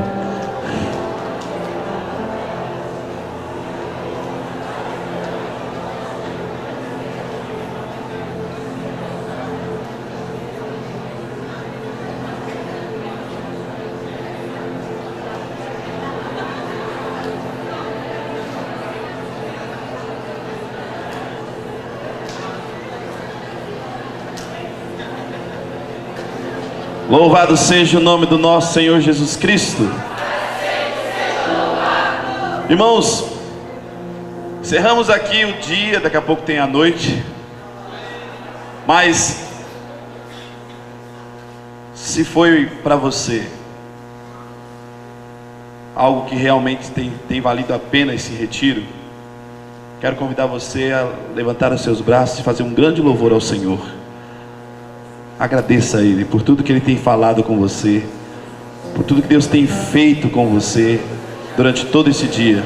Louvado seja o nome do nosso Senhor Jesus Cristo. Irmãos, encerramos aqui o dia, daqui a pouco tem a noite. Mas se foi para você algo que realmente tem valido a pena esse retiro, quero convidar você a levantar os seus braços e fazer um grande louvor ao Senhor. Agradeça a Ele por tudo que Ele tem falado com você, por tudo que Deus tem feito com você durante todo esse dia.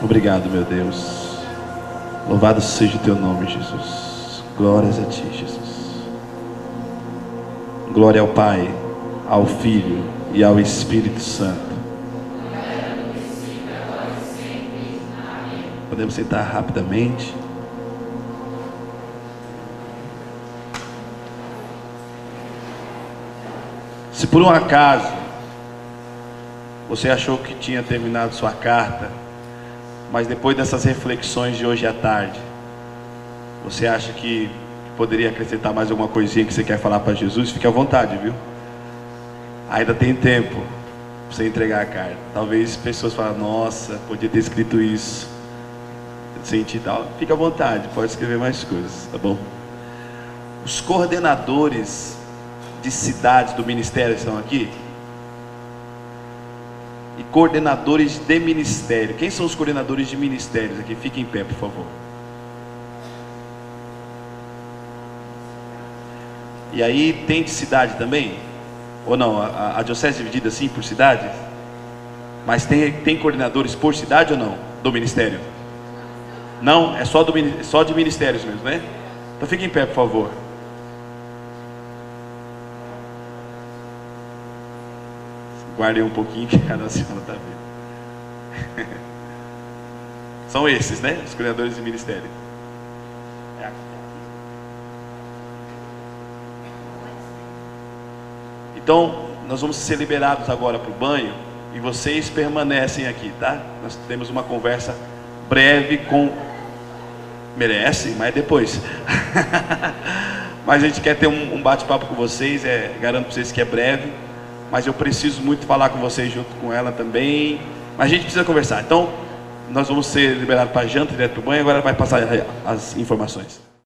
Obrigado, meu Deus. Louvado seja o teu nome, Jesus. Glórias a ti, Jesus. Glória ao Pai, ao Filho e ao Espírito Santo. Podemos sentar rapidamente. Se por um acaso você achou que tinha terminado sua carta, mas depois dessas reflexões de hoje à tarde, você acha que poderia acrescentar mais alguma coisinha que você quer falar para Jesus, fique à vontade, viu? Ainda tem tempo para você entregar a carta. Talvez pessoas falem, nossa, podia ter escrito isso. Senti tal. Fique à vontade, pode escrever mais coisas, tá bom? Os coordenadores de cidades do ministério estão aqui? E coordenadores de ministério. Quem são os coordenadores de ministérios aqui? Fiquem em pé, por favor. E aí tem de cidade também? Ou não? A diocese é dividida assim por cidades? Mas tem coordenadores por cidade ou não? Do ministério? Não? É só de ministérios mesmo, né? Então fique em pé, por favor. Guardem um pouquinho que a nossa senhora está vendo. São esses, né? Os coordenadores de ministério. Então, nós vamos ser liberados agora para o banho e vocês permanecem aqui, tá? Nós temos uma conversa breve com... Merece, mas depois. Mas a gente quer ter um bate-papo com vocês, garanto para vocês que é breve, mas eu preciso muito falar com vocês junto com ela também. Mas a gente precisa conversar. Então, nós vamos ser liberados para a janta, direto para o banho, agora vai passar as informações.